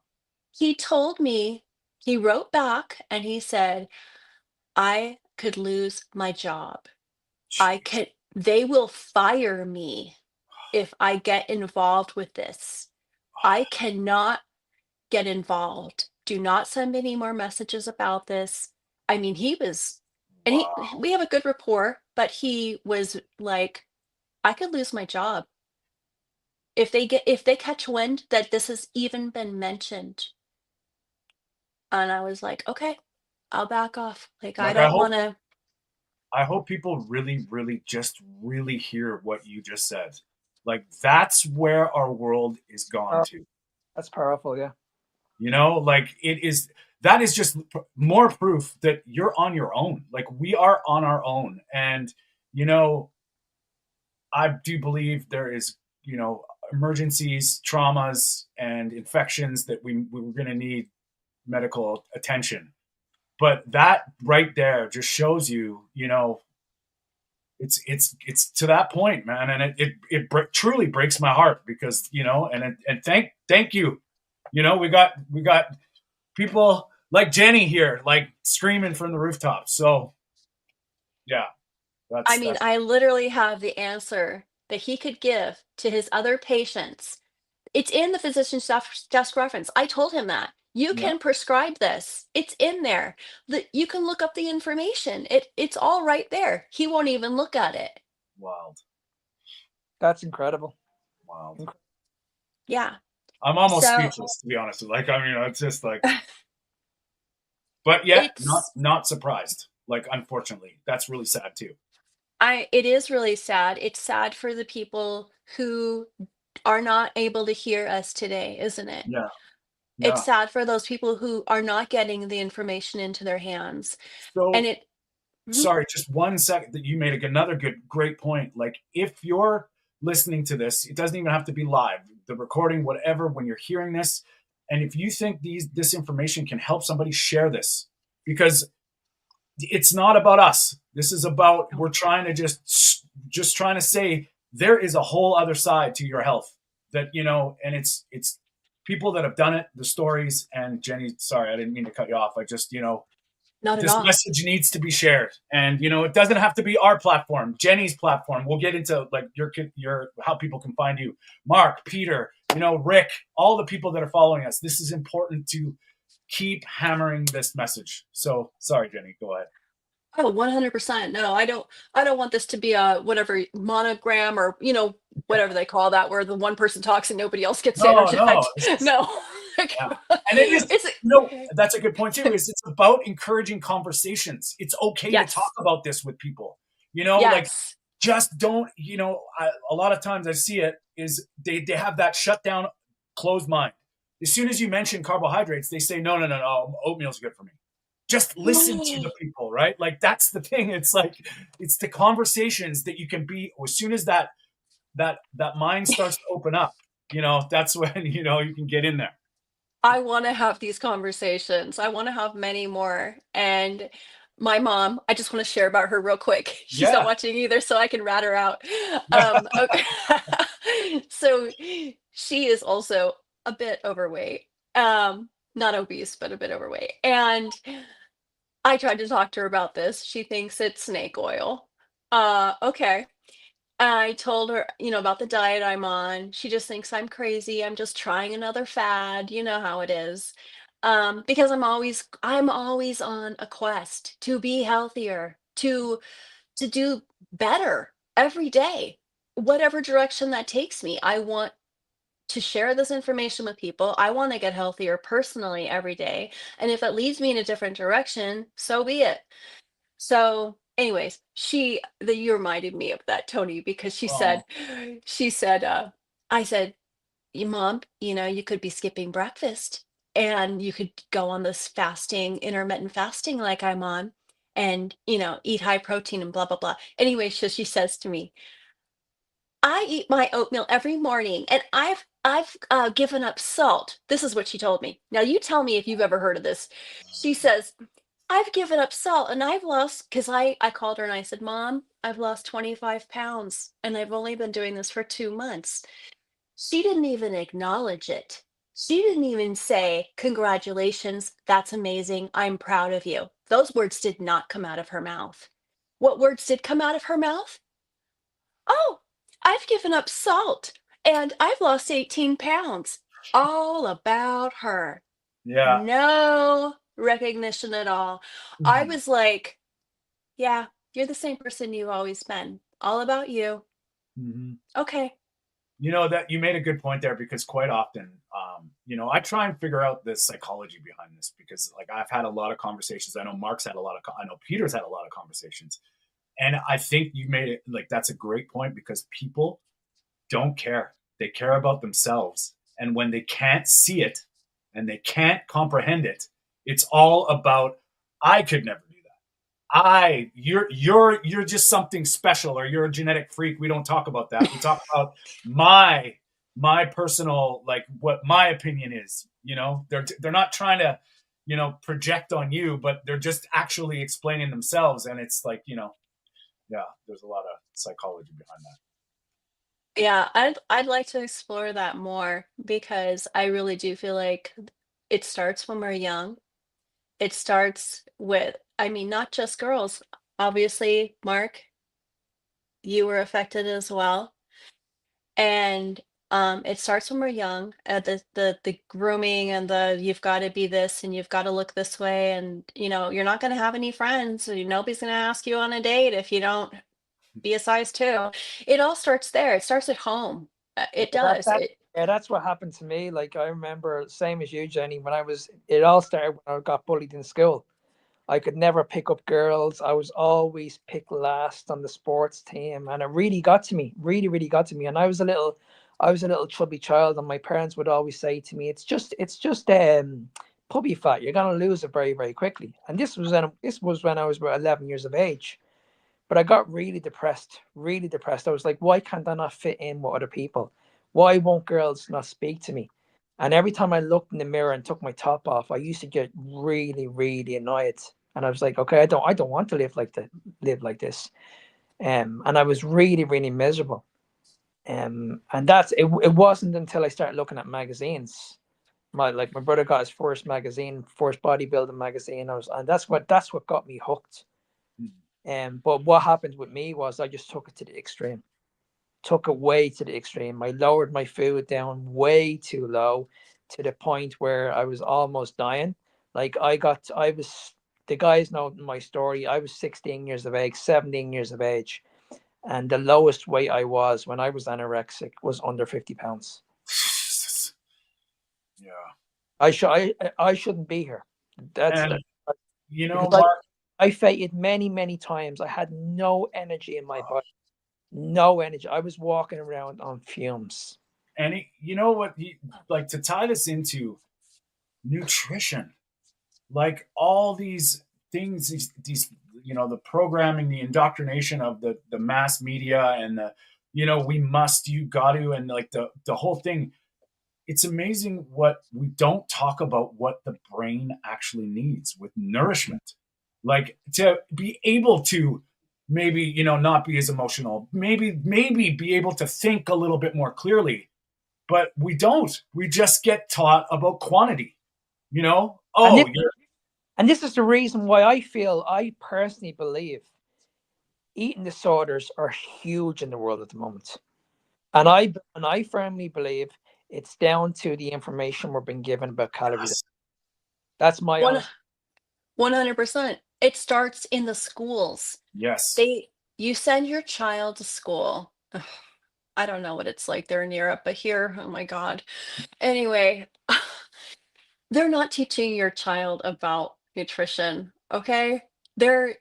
He told me, he wrote back and he said, "I could lose my job. Jeez. They will fire me if I get involved with this. I cannot get involved. Do not send me any more messages about this." I mean, he was, and Wow. we have a good rapport, but he was like, "I could lose my job if they catch wind that this has even been mentioned." And I was like, "Okay, I'll back off. Like, I Like, don't want to." I hope people really, really just really hear what you just said. Like, that's where our world is gone Oh, to. that's powerful. Yeah. Like that is just more proof that you're on your own. Like, we are on our own. And, you know, I do believe there is, emergencies, traumas, and infections that we're going to need medical attention. But that right there just shows you, it's to that point, man, and truly breaks my heart because and thank you, we got people like Jenni here, like screaming from the rooftops. So yeah, I that's mean, that's I literally have the answer that he could give to his other patients. It's in the physician's desk reference. I told him that. You yeah, can prescribe this. It's in there. You can look up the information. It's all right there. He won't even look at it. wild, That's incredible. wild. Inc- Yeah. I'm almost So speechless, to be honest. Like, I mean, it's just like, but yet not it's not surprised. Like, unfortunately, that's really sad too. it is really sad. It's sad for the people who are not able to hear us today, isn't it? Yeah, It's yeah. sad for those people who are not getting the information into their hands. And So it Mhm. sorry, just 1 second, that you made another great point. Like, if you're listening to this, it doesn't even have to be live, the recording, whatever, when you're hearing this. And if you think this information can help somebody, share this, because it's not about us. This is about, we're trying to just trying to say there is a whole other side to your health that, and it's people that have done it, the stories. And Jenni, sorry, I didn't mean to cut you off. I just, Not at this all. message needs to be shared. And, it doesn't have to be our platform, Jenni's platform. We'll get into like your how people can find you, Mark, Peter, Rick, all the people that are following us. This is important to keep hammering this message. So sorry, Jenni, go ahead. Oh, 100%. No, I don't want this to be a whatever monogram or, whatever they call that where the one person talks and nobody else gets to No, interject. this is, No. Like, yeah. And it is, it's that's a good point too, is it's about encouraging conversations. It's okay to talk yes. about this with people, like, Yes. just don't, a lot of times I see it is they have that shut down, closed mind. As soon as you mention carbohydrates, they say, no, no, no, no, oatmeal's good for me. Just listen to the people, right? Like, that's the thing. It's like, it's the conversations that you can be, as soon as that mind starts to open up, that's when, you can get in there. I want to have these conversations. I want to have many more. And my mom, I just want to share about her real quick. She's not Yeah. watching either, so I can rat her out. Okay. So she is also a bit overweight. Not obese, but a bit overweight. And I tried to talk to her about this. She thinks it's snake oil. Okay. I told her, about the diet I'm on. She just thinks I'm crazy. I'm just trying another fad. You know how it is. Because I'm always on a quest to be healthier, to do better every day, whatever direction that takes me. I want to share this information with people. I want to get healthier personally every day. And if it leads me in a different direction, so be it. So, anyways, you reminded me of that, Tony, because Oh, she said, I said, Mom, you could be skipping breakfast and you could go on this fasting, intermittent fasting like I'm on, and, eat high protein and blah, blah, blah. Anyway, so she says to me, I eat my oatmeal every morning and I've given up salt. This is what she told me. Now, you tell me if you've ever heard of this. She says, I've given up salt and I've lost, because I called her and I said, Mom, I've lost 25 pounds and I've only been doing this for 2 months. She didn't even acknowledge it. She didn't even say, congratulations, that's amazing, I'm proud of you. Those words did not come out of her mouth. What words did come out of her mouth? Oh, I've given up salt and I've lost 18 pounds. All about her. yeah. No recognition at all. I Mhm. was like, yeah, you're the same person you've always been. All about you. Mhm. Okay. That you made a good point there, because quite often, I try and figure out the psychology behind this, because like I've had a lot of conversations. I know Mark's had a lot of, I know Peter's had a lot of conversations, and I think you made it like that's a great point, because people don't care. They care about themselves, and when they can't see it and they can't comprehend it, it's all about I could never do that. You're just something special, or you're a genetic freak. We don't talk about that. We talk about my my personal, like, what my opinion is. They're not trying to project on you, but they're just actually explaining themselves, and it's like, yeah, there's a lot of psychology behind that. Yeah, I'd like to explore that more because I really do feel like it starts when we're young. It starts with, I mean, not just girls. Obviously, Mark, you were affected as well. And it starts when we're young. The grooming and the you've got to be this and you've got to look this way, and you're not going to have any friends. So nobody's going to ask you on a date if you don't be a size two. It all starts there. It starts at home. Yeah, It does. that's what happened to me. Like I remember, same as you, Jenny. It all started when I got bullied in school. I could never pick up girls. I was always picked last on the sports team, and it really got to me. Really, really got to me. And I was a little chubby child, and my parents would always say to me, it's just puppy fat. You're gonna lose it very, very quickly." And this was when I was about 11 years of age. But I got really depressed, really depressed. I was like, why can't I not fit in with other people? Why won't girls not speak to me? And every time I looked in the mirror and took my top off, I used to get really, really annoyed. And I was like, okay, I don't want to live like this. And I was really, really miserable. And it wasn't until I started looking at magazines. My brother got his first magazine, first bodybuilding magazine. And that's what got me hooked. But what happened with me was I just took it to the extreme, took it way to the extreme. I lowered my food down way too low, to the point where I was almost dying. The guys know my story. I was 16 years of age, 17 years of age. And the lowest weight I was when I was anorexic was under 50 pounds. Jesus. Yeah. I shouldn't be here. That's And because Mark, I fainted many, many times. I had no energy in my body. No energy. I was walking around on fumes. and you know what? Like, to tie this into nutrition, like all these things, these the programming, the indoctrination of the mass media, and the we must, you got to, and like the whole thing. It's amazing what we don't talk about, what the brain actually needs with nourishment, like to be able to maybe not be as emotional, maybe be able to think a little bit more clearly, but we don't. We just get taught about quantity. And Oh, this, you're and this is the reason why I personally believe eating disorders are huge in the world at the moment. And I firmly believe it's down to the information we're being given about calories. yes, That's my One honest. 100%. It starts in the schools. Yes. You send your child to school. Ugh, I don't know what it's like there in Europe, but here, oh my God. Anyway, they're not teaching your child about nutrition, okay? They're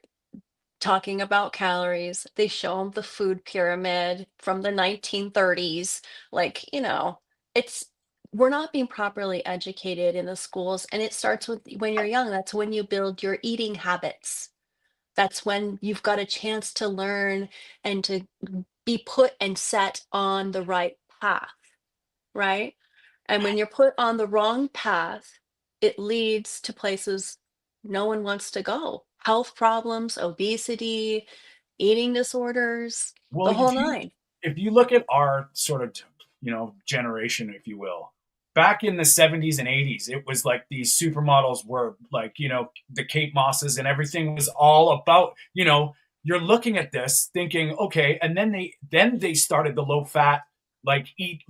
talking about calories. They show them the food pyramid from the 1930s. Like, it's we're not being properly educated in the schools, and it starts with when you're young. That's when you build your eating habits. That's when you've got a chance to learn and to be put and set on the right path, right? And when you're put on the wrong path, it leads to places no one wants to go. Health problems, obesity, eating disorders, Well, the whole nine. if you look at our sort of generation, if you will, back in the 70s and 80s, it was like these supermodels were like, the Kate Mosses, and everything was all about, you're looking at this thinking, okay, and then they started the low fat, like eat,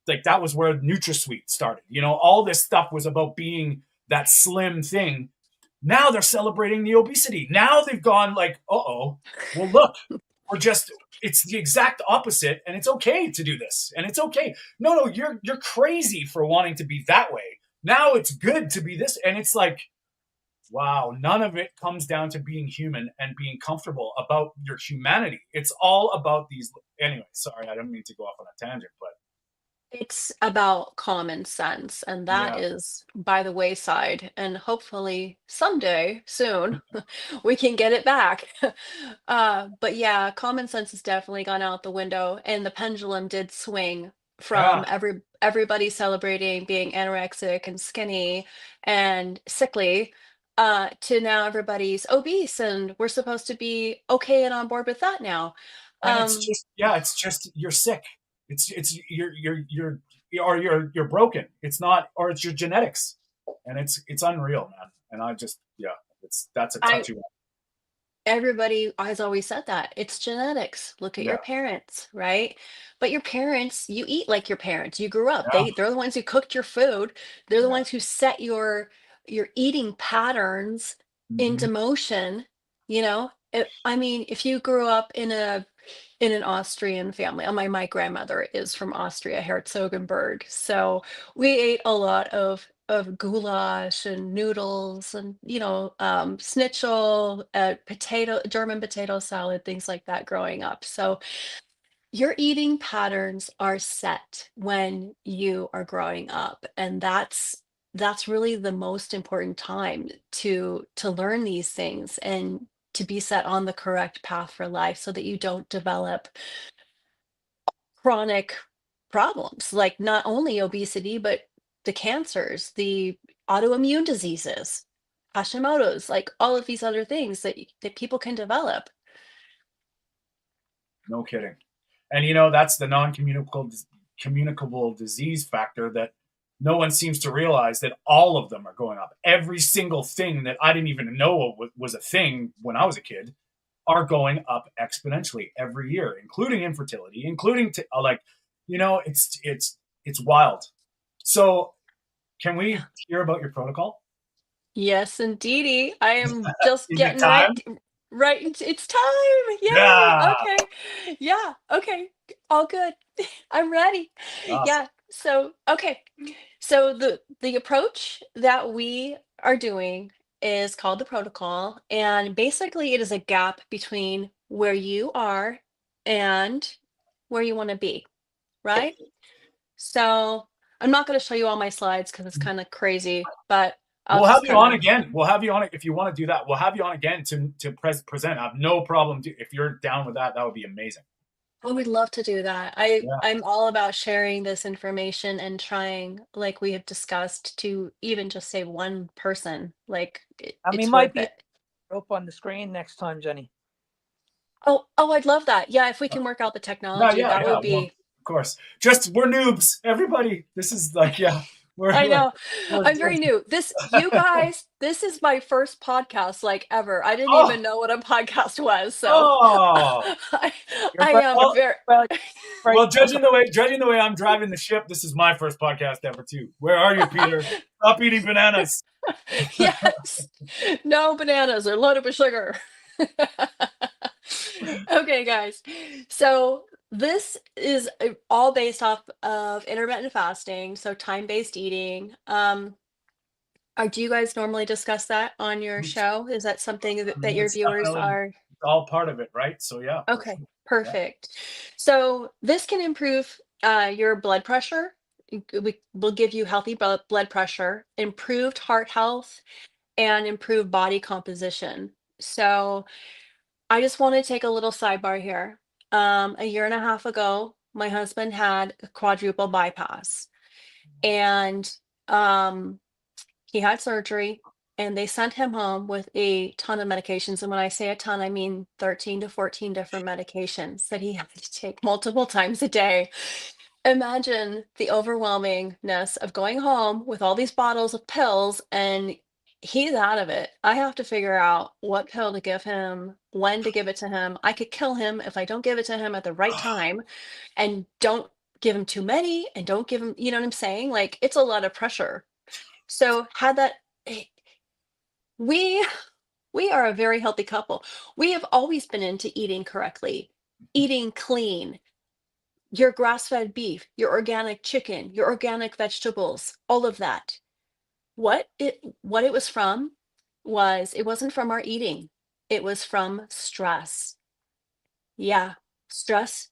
like that was where NutraSweet started. All this stuff was about being that slim thing. Now they're celebrating the obesity. Now they've gone like, well, look, it's the exact opposite, and it's okay to do this, and it's okay. No, you're crazy for wanting to be that way. Now it's good to be this, and it's like, wow, none of it comes down to being human and being comfortable about your humanity. It's all about these. Anyway, sorry, I don't mean to go off on a tangent, but It's about common sense, and that yeah, is by the wayside. And hopefully someday soon we can get it back. But yeah, common sense has definitely gone out the window, and the pendulum did swing yeah, from everybody celebrating being anorexic and skinny and sickly, to now everybody's obese, and we're supposed to be okay and on board with that now. and it's Um, just it's just you're sick. It's you're broken. It's not, or it's your genetics, and it's unreal, man. And I just that's a I touchy one. Everybody has always said that. It's genetics. Look at Yeah, your parents, right? But your parents, you eat like your parents. You grew up. yeah, They're the ones who cooked your food. They're the yeah. ones who set your eating patterns Mm-hmm. into motion, I mean, if you grew up in an Austrian family. My grandmother is from Austria, Herzogenburg. So we ate a lot of goulash and noodles and schnitzel, German potato salad, things like that growing up. So your eating patterns are set when you are growing up, and that's really the most important time to learn these things and to be set on the correct path for life so that you don't develop chronic problems, like not only obesity, but the cancers, the autoimmune diseases, Hashimoto's, like all of these other things that people can develop. No kidding. And that's the communicable disease factor that no one seems to realize, that all of them are going up. Every single thing that I didn't even know was a thing when I was a kid are going up exponentially every year, including infertility, including it's wild. So can we Yeah. hear about your protocol? Yes, indeedy. I am just Is it getting time? right. It's time. Yay. Yeah. Okay. Yeah. Okay. All good. I'm ready. Awesome. Yeah. So, okay. So the approach that we are doing is called the protocol, and basically it is a gap between where you are and where you want to be, right? So, I'm not going to show you all my slides because it's kind of crazy, but I'll We'll have just you kind on of again. We'll have you on if you want to do that. We'll have you on again to present. I have no problem. If you're down with that, that would be amazing. I would love to do that. I Yeah. I'm all about sharing this information and trying, like we have discussed, to even just save one person. Like And we it's might worth be it. up on the screen next time, Jenny. Oh, I'd love that. Yeah, if we can work out the Yeah, technology, yeah, that yeah. would Well, be of course. Just we're noobs. Everybody. This is like, yeah. I know. we're I'm very just- new. You guys, this is my first podcast like ever. I didn't oh, even know what a podcast was. So oh. I, You're I very am Well, very, well. well, Very judging the way I'm driving the ship, this is my first podcast ever too. Where are you, Peter? Stop eating bananas. yes, no bananas are loaded with sugar. Okay, guys. So this is all based off of intermittent fasting, so time-based eating. Do you guys normally discuss that on your It's, show? Is that something I that mean, your it's viewers definitely are? all part of it, right? So yeah, for Okay, sure. Yeah. perfect. So this can improve your blood pressure. We will give you healthy blood pressure, improved heart health, and improved body composition. So I just want to take a little sidebar here. A year and a half ago, my husband had a quadruple bypass, and um, he had surgery, and they sent him home with a ton of medications. And when I say a ton, I mean 13 to 14 different medications that he had to take multiple times a day. Imagine the overwhelmingness of going home with all these bottles of pills, and he's out of it. I have to figure out what pill to give him, when to give it to him. I could kill him if I don't give it to him at the right time, and don't give him too many, and don't give him, you know what I'm saying? Like, it's a lot of pressure. So had that eh, we we are a very healthy couple. We have always been into eating correctly, eating clean, your grass-fed beef, your organic chicken, your organic vegetables, all of that. What it was from was it wasn't from our eating. It was from stress. Yeah, stress.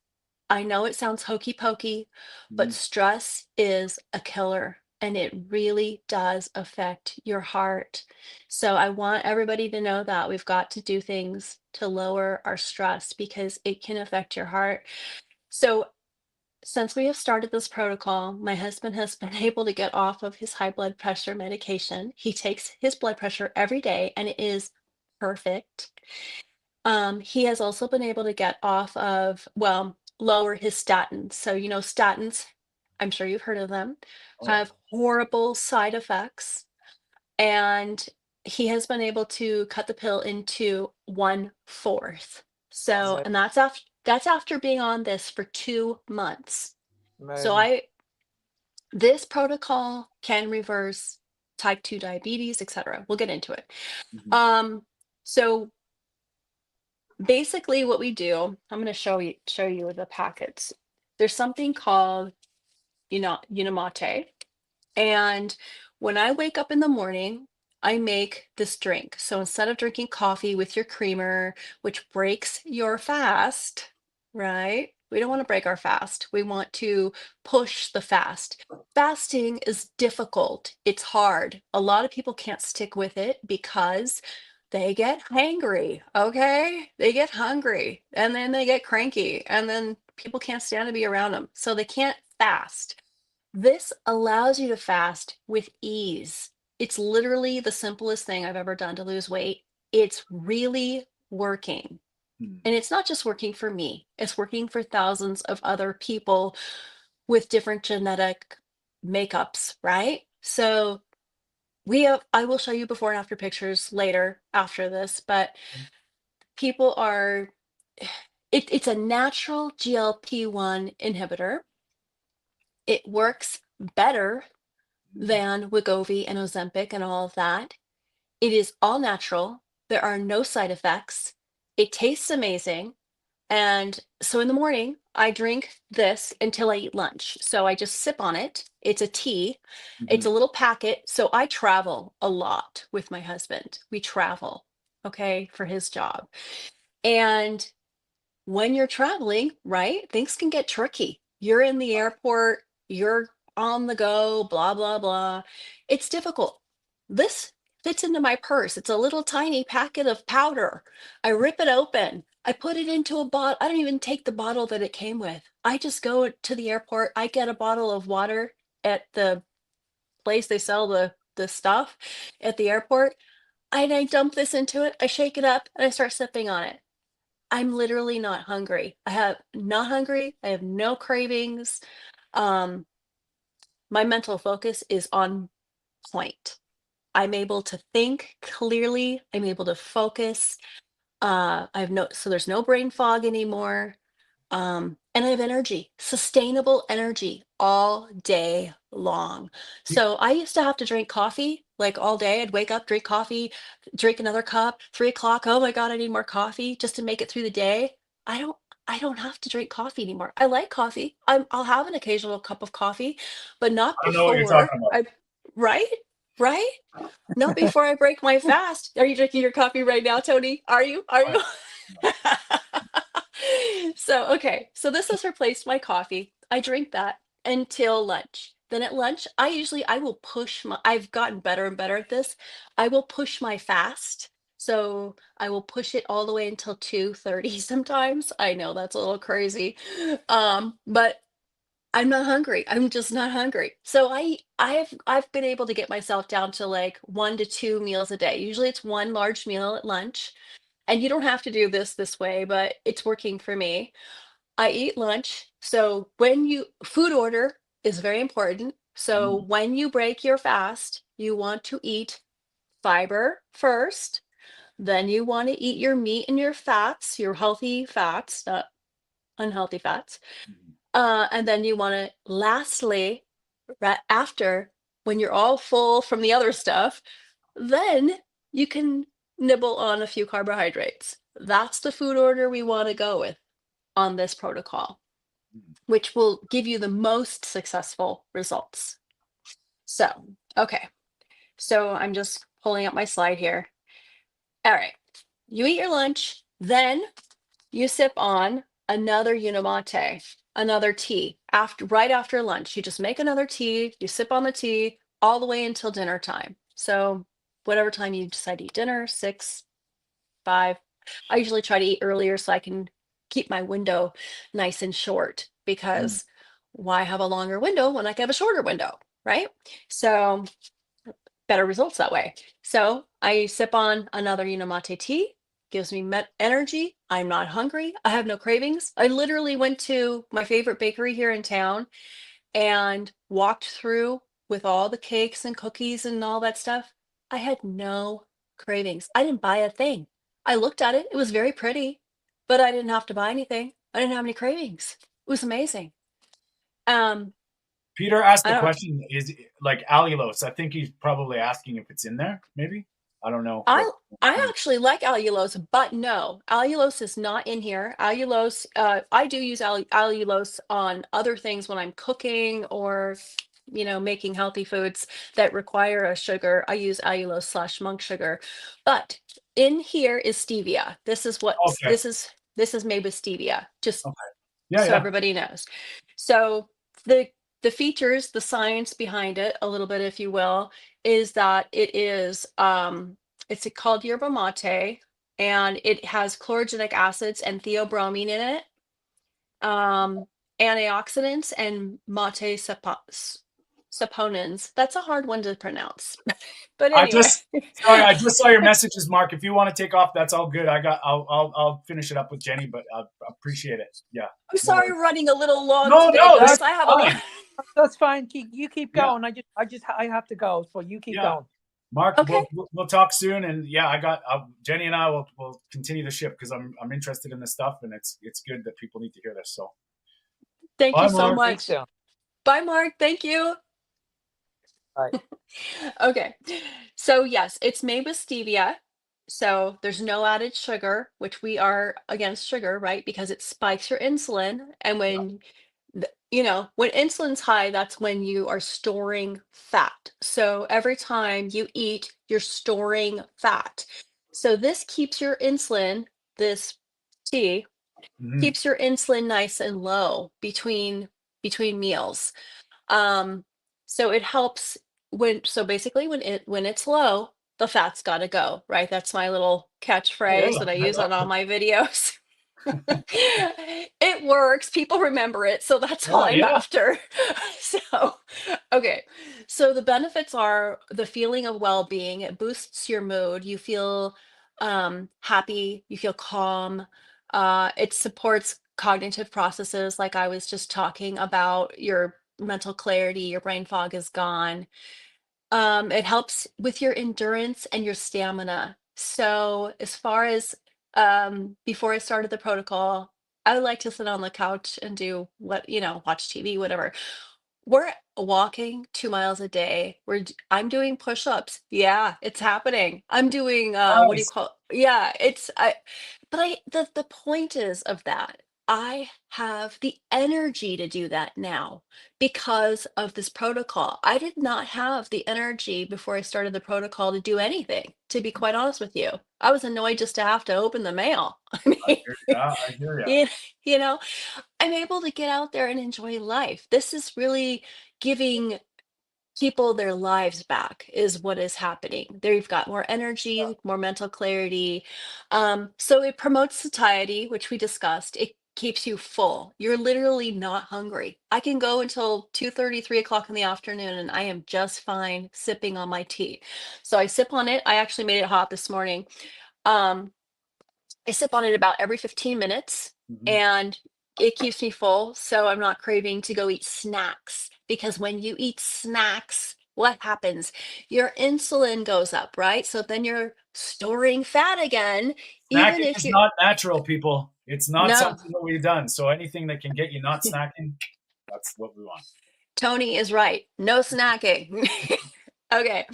I know it sounds hokey pokey, but Mhm. stress is a killer and it really does affect your heart. So I want everybody to know that we've got to do things to lower our stress because it can affect your heart. So since we have started this protocol, my husband has been able to get off of his high blood pressure medication. He takes his blood pressure every day and it is perfect. He has also been able to get off of, well, lower his statins. So, statins, I'm sure you've heard of them, Oh, have horrible side effects. And he has been able to cut the pill into 1/4. So, ama- and that's after being on this for 2 months. So amazing. this protocol can reverse type 2 diabetes, etc. We'll get into it. mhm. So basically what we do, I'm going to show you the packets. There's something called, Unimate. And when I wake up in the morning, I make this drink. So instead of drinking coffee with your creamer, which breaks your fast, right? We don't want to break our fast. We want to push the fast. Fasting is difficult. It's hard. A lot of people can't stick with it because they get hangry, okay? They get hungry and then they get cranky and then people can't stand to be around them. So they can't fast. This allows you to fast with ease. It's literally the simplest thing I've ever done to lose weight. It's really working. Mhm. And it's not just working for me, it's working for thousands of other people with different genetic makeups, right? So I will show you before and after pictures later after this, but people are, it's a natural GLP-1 inhibitor. It works better than Wegovy and Ozempic and all of that. It is all natural. There are no side effects. It tastes amazing. And so in the morning, I drink this until I eat lunch. So I just sip on it. It's a tea. It's Mhm. a little packet. So I travel a lot with my husband. We travel, okay, for his job. And when you're traveling, right, things can get tricky. You're in the airport, you're on the go, blah, blah, blah. It's difficult. This fits into my purse. It's a little tiny packet of powder. I rip it open. I put it into a bottle. I don't even take the bottle that it came with. I just go to the airport. I get a bottle of water at the place they sell the stuff at the airport. And I dump this into it. I shake it up and I start sipping on it. I'm literally not hungry. I have not hungry. I have no cravings. Um, my mental focus is on point. I'm able to think clearly. I'm able to focus. So there's no brain fog anymore. And I have energy, sustainable energy all day long. So I used to have to drink coffee like all day. I'd wake up, drink coffee, drink another cup, 3 o'clock. Oh my God, I need more coffee just to make it through the day. I don't, I don't have to drink coffee anymore. I like coffee. I'll have an occasional cup of coffee, but not I don't know what you're before talking about. right? Right? Not before I break my fast. Are you drinking your coffee right now, Tony? Are you? Are you? So, okay. So this has replaced my coffee. I drink that until lunch. Then at lunch, I will push I've gotten better and better at this. I will push my fast. So I will push it all the way until 2:30 sometimes. I know that's a little crazy. But I'm not hungry. I'm just not hungry. So I've been able to get myself down to like 1 to 2 meals a day. Usually it's one large meal at lunch. And you don't have to do this way, but it's working for me. I eat lunch. So when you food order is very important. So Mm, when you break your fast, you want to eat fiber first. Then you want to eat your meat and your fats, your healthy fats, not unhealthy fats. mm, And then you want to lastly, right after, when you're all full from the other stuff, then you can nibble on a few carbohydrates. That's the food order we want to go with on this protocol, mm. which will give you the most successful results. So, okay. So I'm just pulling up my slide here. All right. You eat your lunch, then you sip on another Unimate, another tea. Right after lunch, you just make another tea, you sip on the tea all the way until dinner time. So whatever time you decide to eat dinner, 6, 5. I usually try to eat earlier so I can keep my window nice and short, Mm. because why have a longer window when I can have a shorter window, right? So better results that way. So I sip on another Unimate tea, gives me energy. I'm not hungry. I have no cravings. I literally went to my favorite bakery here in town and walked through with all the cakes and cookies and all that stuff. I had no cravings. I didn't buy a thing. I looked at it. It was very pretty, but I didn't have to buy anything. I didn't have any cravings. It was amazing. Um, Peter asked I the don't question, is like allulose. I think he's probably asking if it's in there, maybe. I don't know I what. I actually like allulose, but no, allulose is not in here. Allulose, I do use allulose on other things when I'm cooking or, making healthy foods that require a sugar. I use allulose slash monk sugar, but in here is stevia. Okay. This is made with stevia. Just Okay. Yeah, so yeah. everybody knows. So the features, the science behind it, a little bit, if you will, is that it's called yerba mate, and it has chlorogenic acids and theobromine in it, um, antioxidants, and saponins. That's a hard one to pronounce, but I anyway. just sorry, I just saw your messages, Mark. If you want to take off, that's all good. I'll finish it up with Jenny, but I appreciate it. Yeah. I'm No sorry, worries. running a little long No, today, no, this guys. is I have a lot. fine. That's fine. You keep Yeah, going. I have to go, so you keep yeah. going. Mark, Okay. we'll talk soon, and yeah, Jenny and I will continue the ship because I'm interested in this stuff, and it's good that people need to hear this. So Thank bye, you so Mark. Speak much. soon. Bye, Mark. Thank you. Bye. Okay. So yes, it's made with stevia. So there's no added sugar, which we are against sugar, right? Because it spikes your insulin. And when insulin's high, that's when you are storing fat. So every time you eat, you're storing fat. So this keeps your insulin, this tea, Mhm. keeps your insulin nice and low between meals. Um, so it helps basically when it's low, the fat's gotta go, right? That's my little Yeah, catchphrase that I use on all yeah, my videos. It works. People remember it, so that's all yeah, I'm yeah. after. So, okay. So the benefits are the feeling of well-being. It boosts your mood. You feel happy, you feel calm. It supports cognitive processes like I was just talking about, your mental clarity, your brain fog is gone. It helps with your endurance and your stamina. So as far as before I started the protocol, I would like to sit on the couch and do what, watch TV, whatever. We're walking 2 miles a day. I'm doing push-ups. Yeah, it's happening. I'm doing what do you Nice. call yeah, it's I but I the point is of that, I have the energy to do that now because of this protocol. I did not have the energy before I started the protocol to do anything, to be quite honest with you. I was annoyed just to have to open the mail. I I mean, hear ya. I hear ya. you you know, I'm able to get out there and enjoy life. This is really giving people their lives back is what is happening. They've got more energy, more mental clarity. So it promotes satiety, which we discussed. It keeps you full. You're literally not hungry. I can go until 2:30, 3 o'clock in the afternoon, and I am just fine sipping on my tea. So I sip on it. I actually made it hot this morning. Um, I sip on it about every 15 minutes Mhm. and it keeps me full. So I'm not craving to go eat snacks because when you eat snacks, what happens? Your insulin goes up, right? So then you're storing fat again, even Snacking if is you're not natural, people. It's not no, something that we've done. So anything that can get you not snacking, that's what we want. Tony is right. No snacking. Okay.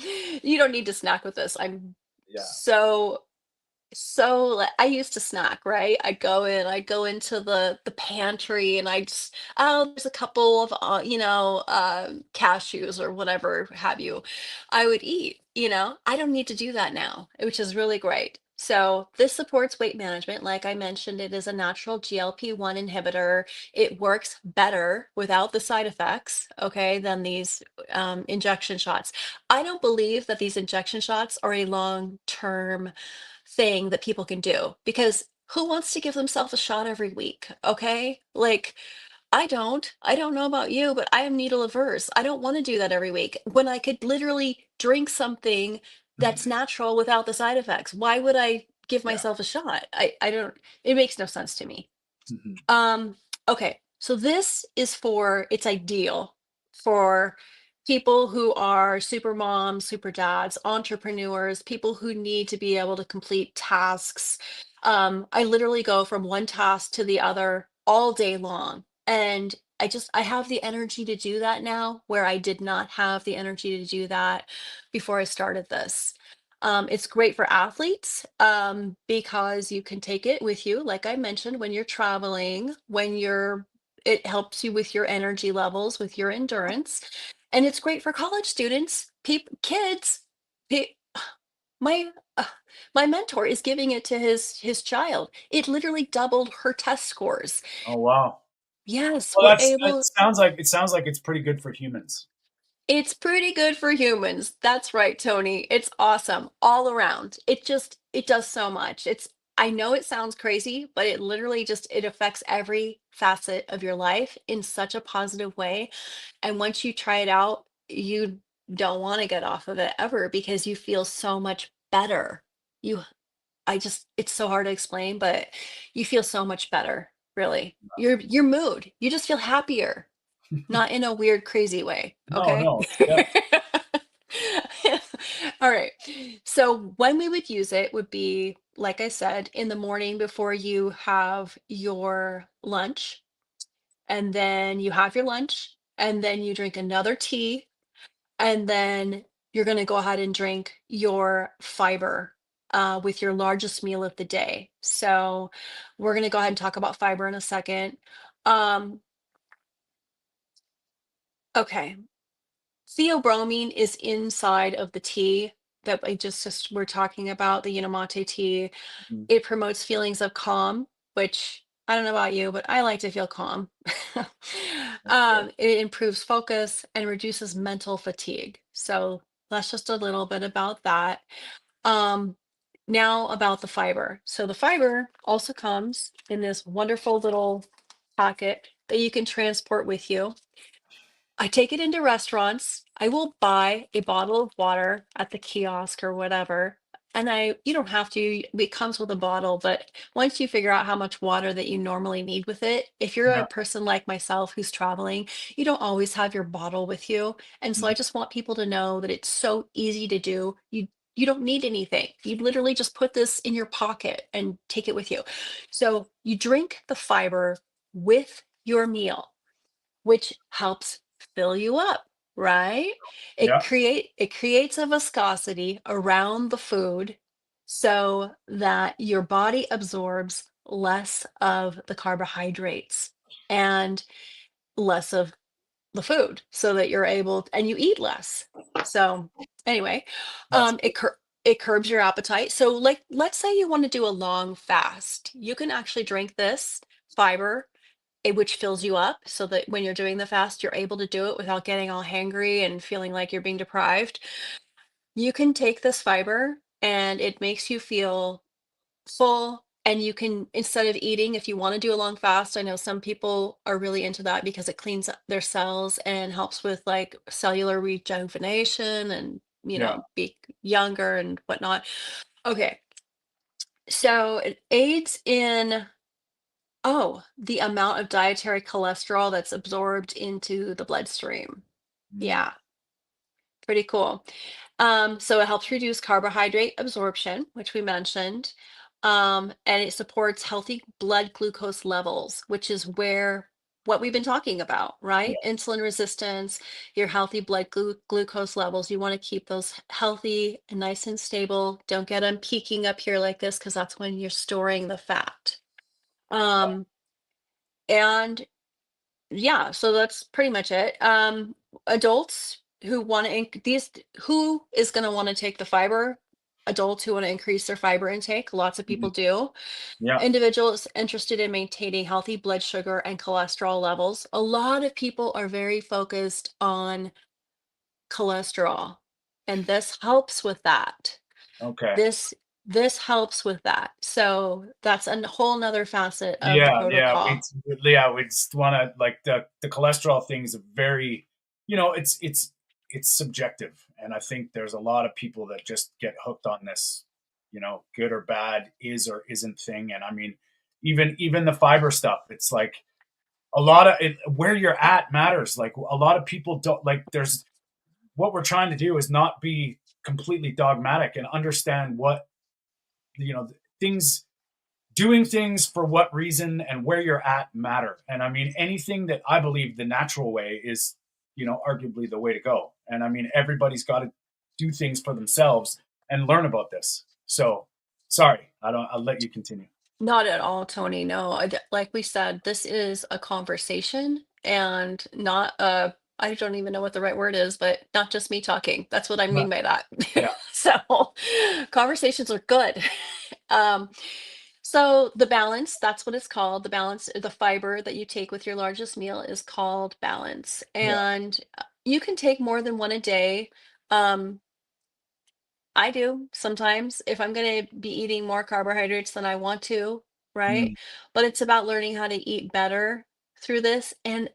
You don't need to snack with this. I'm Yeah. so I used to snack, right? I go into the pantry and I just oh, there's a couple of cashews or whatever have you. I would eat, I don't need to do that now, which is really great. So this supports weight management. Like I mentioned, it is a natural GLP-1 inhibitor. It works better without the side effects, okay, than these injection shots. I don't believe that these injection shots are a long-term thing that people can do because who wants to give themselves a shot every week? Okay. Like, I don't know about you, but I am needle averse. I don't want to do that every week when I could literally drink something that's natural without the side effects. Why would I give Yeah. myself a shot? I don't, it makes no sense to me. Mhm. Um, okay, so this is it's ideal for people who are super moms, super dads, entrepreneurs, people who need to be able to complete tasks. I literally go from one task to the other all day long. And I have the energy to do that now, where I did not have the energy to do that before I started this. It's great for athletes because you can take it with you, like I mentioned, when you're traveling, it helps you with your energy levels, with your endurance. And it's great for college students, kids. pe- My uh, my mentor is giving it to his child. It literally doubled her test scores. Oh wow. Yes, Well, we're it able. sounds like it's pretty good for humans. It's pretty good for humans. That's right, Tony. It's awesome all around. It does so much. I know it sounds crazy, but it literally it affects every facet of your life in such a positive way. And once you try it out, you don't want to get off of it ever because you feel so much better. You it's so hard to explain, but you feel so much better, really. Your mood, you just feel happier. Not in a weird, crazy way, No, okay? no, it's def- All right. So when we would use it would be, like I said, in the morning before you have your lunch, and then you have your lunch, and then you drink another tea, and then you're going to go ahead and drink your fiber with your largest meal of the day. So we're going to go ahead and talk about fiber in a second. Um, okay. Theobromine is inside of the tea that I just we're talking about, the Yanamate tea. Mhm. It promotes feelings of calm, which I don't know about you, but I like to feel calm. That's good. It improves focus and reduces mental fatigue. So that's just a little bit about that. Um, Now about the fiber. So the fiber also comes in this wonderful little packet that you can transport with you. I take it into restaurants. I will buy a bottle of water at the kiosk or whatever. you don't have to, it comes with a bottle, but once you figure out how much water that you normally need with it, if you're a Yeah. person like myself who's traveling, you don't always have your bottle with you. And so I Mhm. just want people to know that it's so easy to do. You don't need anything. You literally just put this in your pocket and take it with you. So you drink the fiber with your meal, which helps fill you up, right? Yeah. It creates a viscosity around the food so that your body absorbs less of the carbohydrates and less of the food so that you're able and you eat less. So anyway, That's it curbs your appetite. So like let's say you want to do a long fast. You can actually drink this fiber, which fills you up so that when you're doing the fast, you're able to do it without getting all hangry and feeling like you're being deprived. You can take this fiber and it makes you feel full. And you can, instead of eating, if you want to do a long fast, I know some people are really into that because it cleans up their cells and helps with like cellular rejuvenation and, yeah. be younger and whatnot. Okay. So it aids in, oh, the amount of dietary cholesterol that's absorbed into the bloodstream. Mm. Yeah, pretty cool. So it helps reduce carbohydrate absorption, which we mentioned. And it supports healthy blood glucose levels, which is where what we've been talking about, right? Yeah. Insulin resistance, your healthy blood glucose levels. You want to keep those healthy and nice and stable. Don't get them peaking up here like this because that's when you're storing the fat. Um, and yeah, so that's pretty much it. Adults who want to who is going to want to take the fiber? Adults who want to increase their fiber intake. Lots of Mhm. people do. Yeah. Individuals interested in maintaining healthy blood sugar and cholesterol levels. A lot of people are very focused on cholesterol, and this helps with that. Okay. This this helps with that. So that's a whole nother facet of the Yeah, protocol. we just want to like the cholesterol thing is a very, it's subjective, and I think there's a lot of people that just get hooked on this, good or bad, is or isn't thing, and I mean, even the fiber stuff, it's like a lot of it, where you're at matters. Like a lot of people don't like. There's what we're trying to do is not be completely dogmatic and understand what things doing things for what reason and where you're at matter. And I mean, anything that I believe the natural way is, arguably the way to go. And I mean, everybody's got to do things for themselves and learn about this. So sorry, I'll let you continue. Not at all, Tony. No, like we said, this is a conversation and not a, I don't even know what the right word is, but not just me talking. That's what I Yeah. mean by that. Yeah. So conversations are good. Um, so the balance, that's what it's called. The balance, the fiber that you take with your largest meal is called balance. Yeah. And you can take more than one a day. Um, I do sometimes if I'm going to be eating more carbohydrates than I want to, right? Mm. But it's about learning how to eat better through this. And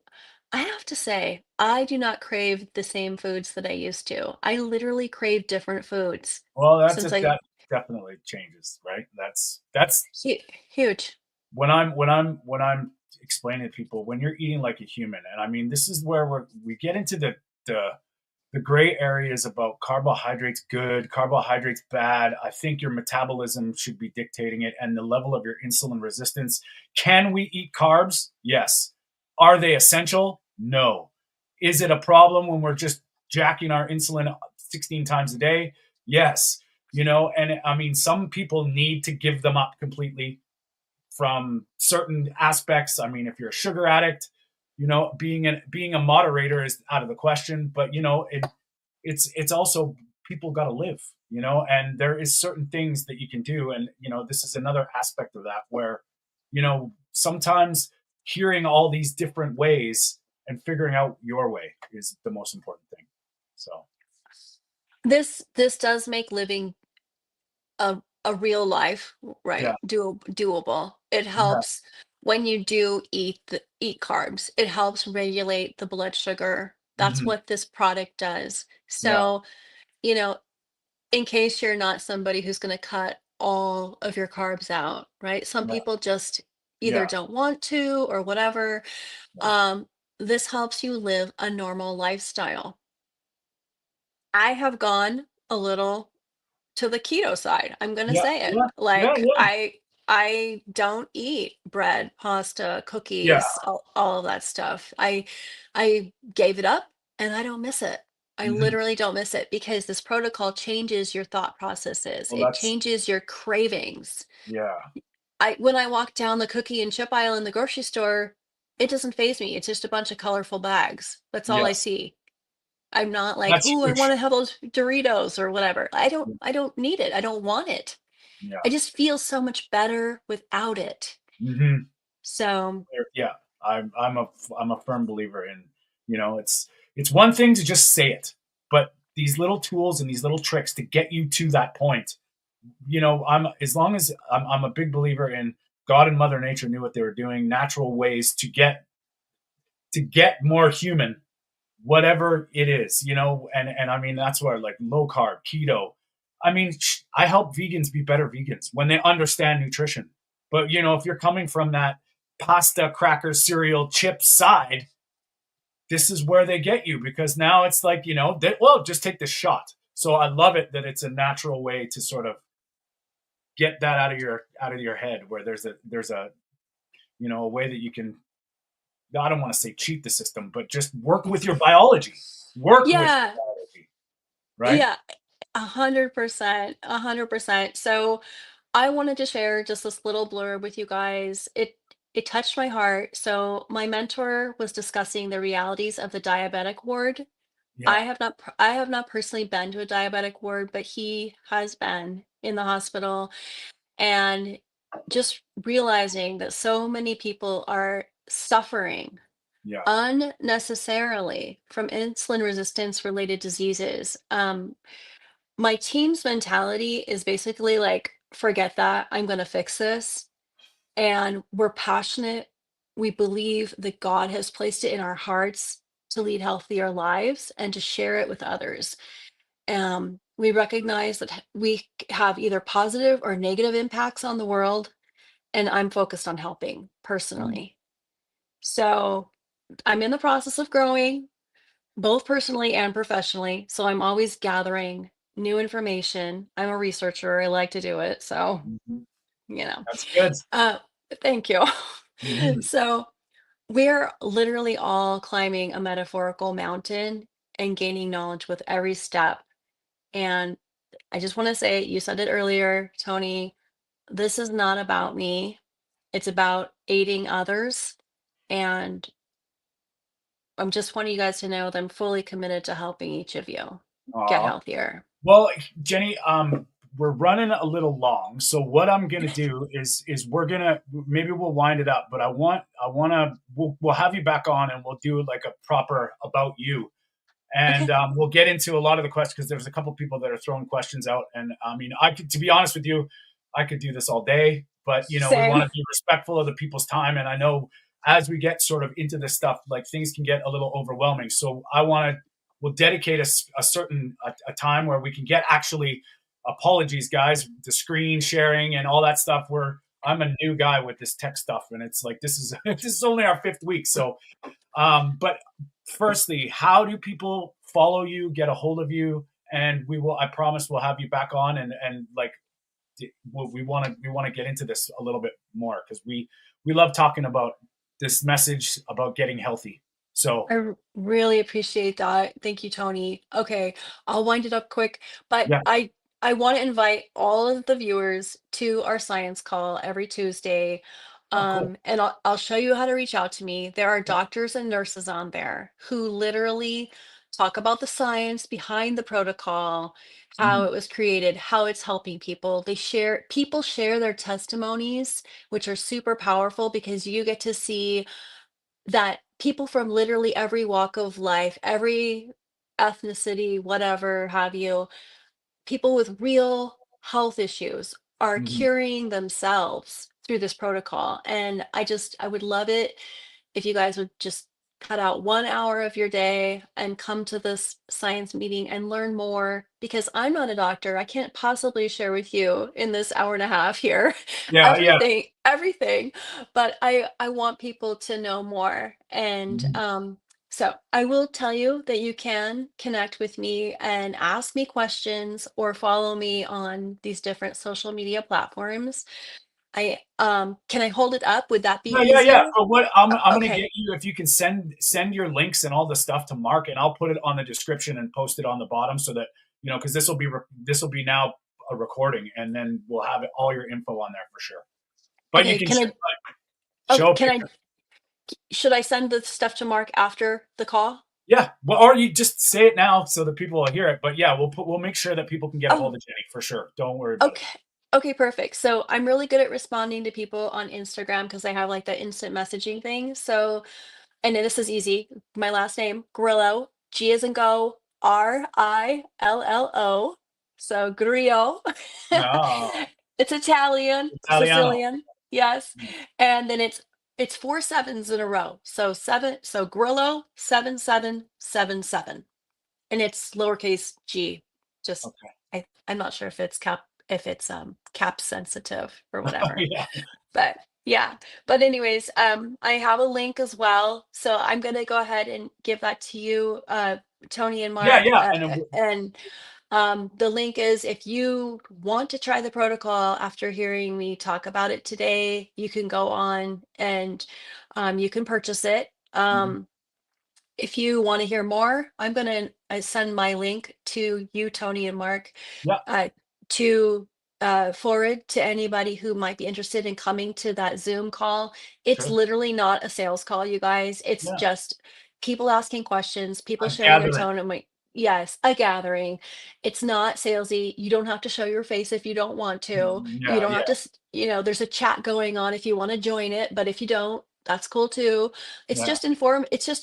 I have to say, I do not crave the same foods that I used to. I literally crave different foods Well, since I, that definitely changes, right? That's huge. when I'm explaining to people, when you're eating like a human, and I mean, this is where we get into the the gray areas about carbohydrates good, carbohydrates bad. I think your metabolism should be dictating it and the level of your insulin resistance. Can we eat carbs? Yes. Are they essential? No. Is it a problem when we're just jacking our insulin 16 times a day? Yes. And I mean, some people need to give them up completely from certain aspects. I mean, if you're a sugar addict, being a moderator is out of the question. But it's also people got to live, and there is certain things that you can do, and this is another aspect of that where sometimes hearing all these different ways and figuring out your way is the most important thing. So This does make living a real life, yeah, right? Doable. It yeah, helps when you do eat carbs. It helps regulate the blood sugar. That's mhm, what this product does. yeah, So, you know, in case you're not somebody who's going to cut all of your carbs out, right? Some Yeah. people just either Yeah. don't want to or whatever. Yeah. Um, this helps you live a normal lifestyle. I have gone a little to the keto side. I'm gonna Yeah. say it. Yeah. Yeah. Like Yeah. I don't eat bread, pasta, Yeah. cookies, all of that stuff. I gave it up and I don't miss it. I Mhm. literally don't miss it because this protocol changes your thought processes. Well, It that's changes your cravings. yeah. I when I walk down the cookie and chip aisle in the grocery store, it doesn't faze me. It's just a bunch of colorful bags. That's all I Yes. see. I'm not like, That's "Ooh, I huge. wanna have those Doritos," or whatever. I don't need it. I don't want it. Yeah. I just feel so much better without it. Mhm. So, Yeah. I'm a firm believer in, it's one thing to just say it, but these little tools and these little tricks to get you to that point, I'm as long as I'm a big believer in God and Mother Nature knew what they were doing, natural ways to get more human, whatever it is, and I mean that's where like low carb, keto. I mean, I help vegans be better vegans when they understand nutrition. But if you're coming from that pasta, cracker, cereal, chip side, this is where they get you because now it's like well, just take the shot. So I love it that it's a natural way to sort of get that out of your head, where there's a way that you can. I don't want to say cheat the system, but just work with your biology. Work with yeah, your biology, right? yeah, 100%, 100%. So, I wanted to share just this little blurb with you guys. It touched my heart. So, my mentor was discussing the realities of the diabetic ward. Yeah, I have not personally been to a diabetic ward, but he has been in the hospital. And just realizing that so many people are suffering yeah, unnecessarily from insulin resistance related diseases. My team's mentality is basically like, forget that, I'm going to fix this. And we're passionate. We believe that God has placed it in our hearts to lead healthier lives and to share it with others. We recognize that have either positive or negative impacts on the world, and I'm focused on helping mm, personally. So I'm in the process of growing, both personally and professionally. So I'm always gathering new information. I'm a researcher. I like to do it. So, mhm. you know, That's good. uh, thank you. Mhm. So we're literally all climbing a metaphorical mountain and gaining knowledge with every step. And I just want to say, you said it earlier, Tony, this is not about me. It's about aiding others. And I'm just wanting you guys to know that I'm fully committed to helping each of you get Aw. healthier. Well, Jenny, we're running a little long, so what I'm gonna do is we're gonna maybe we'll wind it up, but we'll have you back on and we'll do like a proper about you. And Okay. we'll get into a lot of the questions because there's a couple people that are throwing questions out. And I mean, to be honest with you, I could do this all day, but we want Same. to be respectful of the people's time. And I know as we get sort of into this stuff, like things can get a little overwhelming. So we'll dedicate a certain a time where we can get actually apologies, guys, the screen sharing and all that stuff. I'm a new guy with this tech stuff, and it's like this is only our fifth week, so but firstly, how do people follow you, get a hold of you? And I promise we'll have you back on and like, we want to get into this a little bit more because we love talking about this message about getting healthy. So Really appreciate that. Thank you, Tony. Okay, I'll wind it up quick, but yeah. I want to invite all of the viewers to our science call every Tuesday. Oh, cool. And I'll show you how to reach out to me. There are doctors and nurses on there who literally talk about the science behind the protocol, how Mhm. it was created, how it's helping people. People share their testimonies, which are super powerful because you get to see that people from literally every walk of life, every ethnicity, whatever have you, people with real health issues are Mhm. curing themselves through this protocol. And I would love it if you guys would just cut out 1 hour of your day and come to this science meeting and learn more, because I'm not a doctor. I can't possibly share with you in this hour and a half here Yeah, yeah. everything, but I want people to know more. And Mhm. so I will tell you that you can connect with me and ask me questions or follow me on these different social media platforms. Can I hold it up? Would that be Yeah, yeah, yeah. easier? But what I'm gonna Okay. get you, if you can send your links and all the stuff to Mark, and I'll put it on the description and post it on the bottom so that because this will be now a recording, and then we'll have all your info on there for sure. But you Okay, can can I show a can picture. I should I send the stuff to Mark after the call? Yeah, well, or you just say it now so that people will hear it. But yeah, we'll make sure that people can get a Oh, hold of Jenni for sure. Don't worry about it. okay. Okay, perfect. So I'm really good at responding to people on Instagram because I have like the instant messaging thing. So, and then this is easy. My last name, Grillo, G as in go, Rillo. So Grillo. No, It's Italian, Italiano. Sicilian. Yes. And then it's 4 sevens in a row. So seven, so Grillo 7777. And it's lowercase g. Just Okay. I'm not sure if it's cap sensitive or whatever. Yeah, But yeah. But anyways, I have a link as well. So I'm gonna go ahead and give that to you, Tony and yeah, Mark. yeah. And then And the link is, if you want to try the protocol after hearing me talk about it today, you can go on and you can purchase it. mhm. If you want to hear more, I'm going to send my link to you, Tony and Mark, Yeah, uh, to forward to anybody who might be interested in coming to that Zoom call. It's sure. literally not a sales call, you guys. It's Yeah, just people asking questions, people a sharing their gathering. tone. And yes, a gathering. It's not salesy. You don't have to show your face if you don't want to. You Yeah, don't have yeah, to, there's a chat going on if you want to join it, but if you don't, that's cool too. yeah, It's just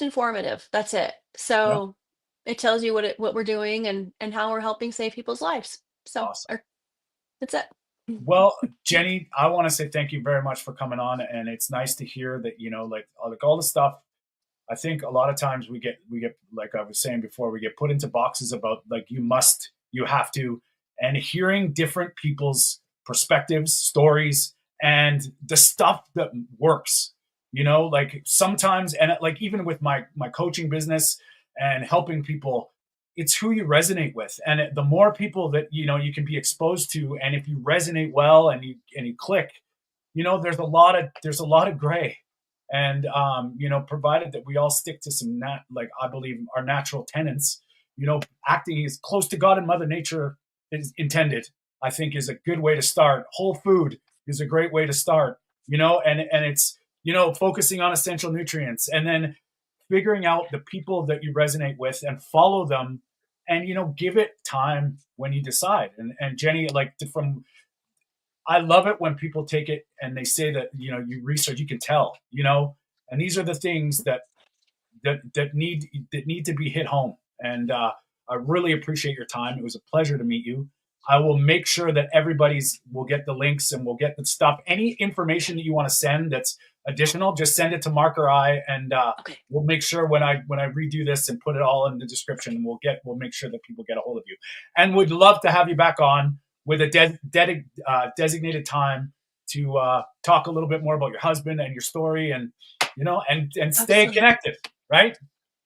informative. That's it. yeah. So it tells you what we're doing and how we're helping save people's lives. So Awesome. that's it. Well, Jenni, I want to say thank you very much for coming on, and it's nice to hear that like all the stuff. I think a lot of times we get like I was saying before, we get put into boxes about like you must, you have to, and hearing different people's perspectives, stories, and the stuff that works. Like sometimes, and like even with my coaching business and helping people, it's who you resonate with, and the more people that you can be exposed to, and if you resonate well and you click, there's a lot of gray, and provided that we all stick to some like I believe our natural tenets, acting as close to God and Mother Nature is intended, I think is a good way to start. Whole food is a great way to start, and it's focusing on essential nutrients, and then figuring out the people that you resonate with and follow them, and give it time when you decide. And Jenni, like from I love it when people take it and they say that you research, you can tell, and these are the things that need to be hit home. And I really appreciate your time. It was a pleasure to meet you. I will make sure that everybody's will get the links and we'll get the stuff. Any information that you want to send that's additional, just send it to Mark or I, and Okay. we'll make sure when I redo this and put it all in the description, we'll make sure that people get a hold of you. And we'd love to have you back on with a designated time to talk a little bit more about your husband and your story, and and stay Absolutely. connected, right?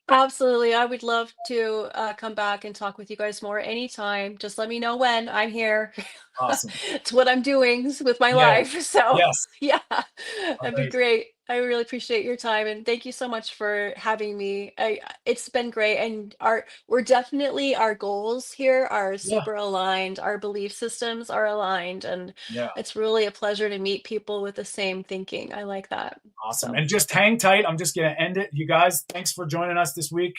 Absolutely. I would love to come back and talk with you guys more anytime. Just let me know when. I'm here. Awesome. It's what I'm doing with my Yeah. life. So, Yes. yeah, that'd be Amazing. great. I really appreciate your time and thank you so much for having me. It's been great, and our goals here are Yeah. super aligned. Our belief systems are aligned, and Yeah. it's really a pleasure to meet people with the same thinking. I like that. Awesome. So, And just hang tight. I'm just going to end it. You guys, thanks for joining us this week.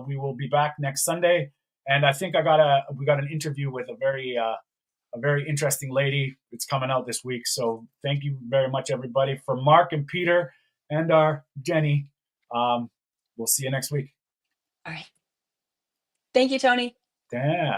We will be back next Sunday. And I think we got an interview with a very interesting lady. It's coming out this week. So thank you very much, everybody. For Mark and Peter and our Jenni, we'll see you next week. all right. Thank you, Tony. Yeah.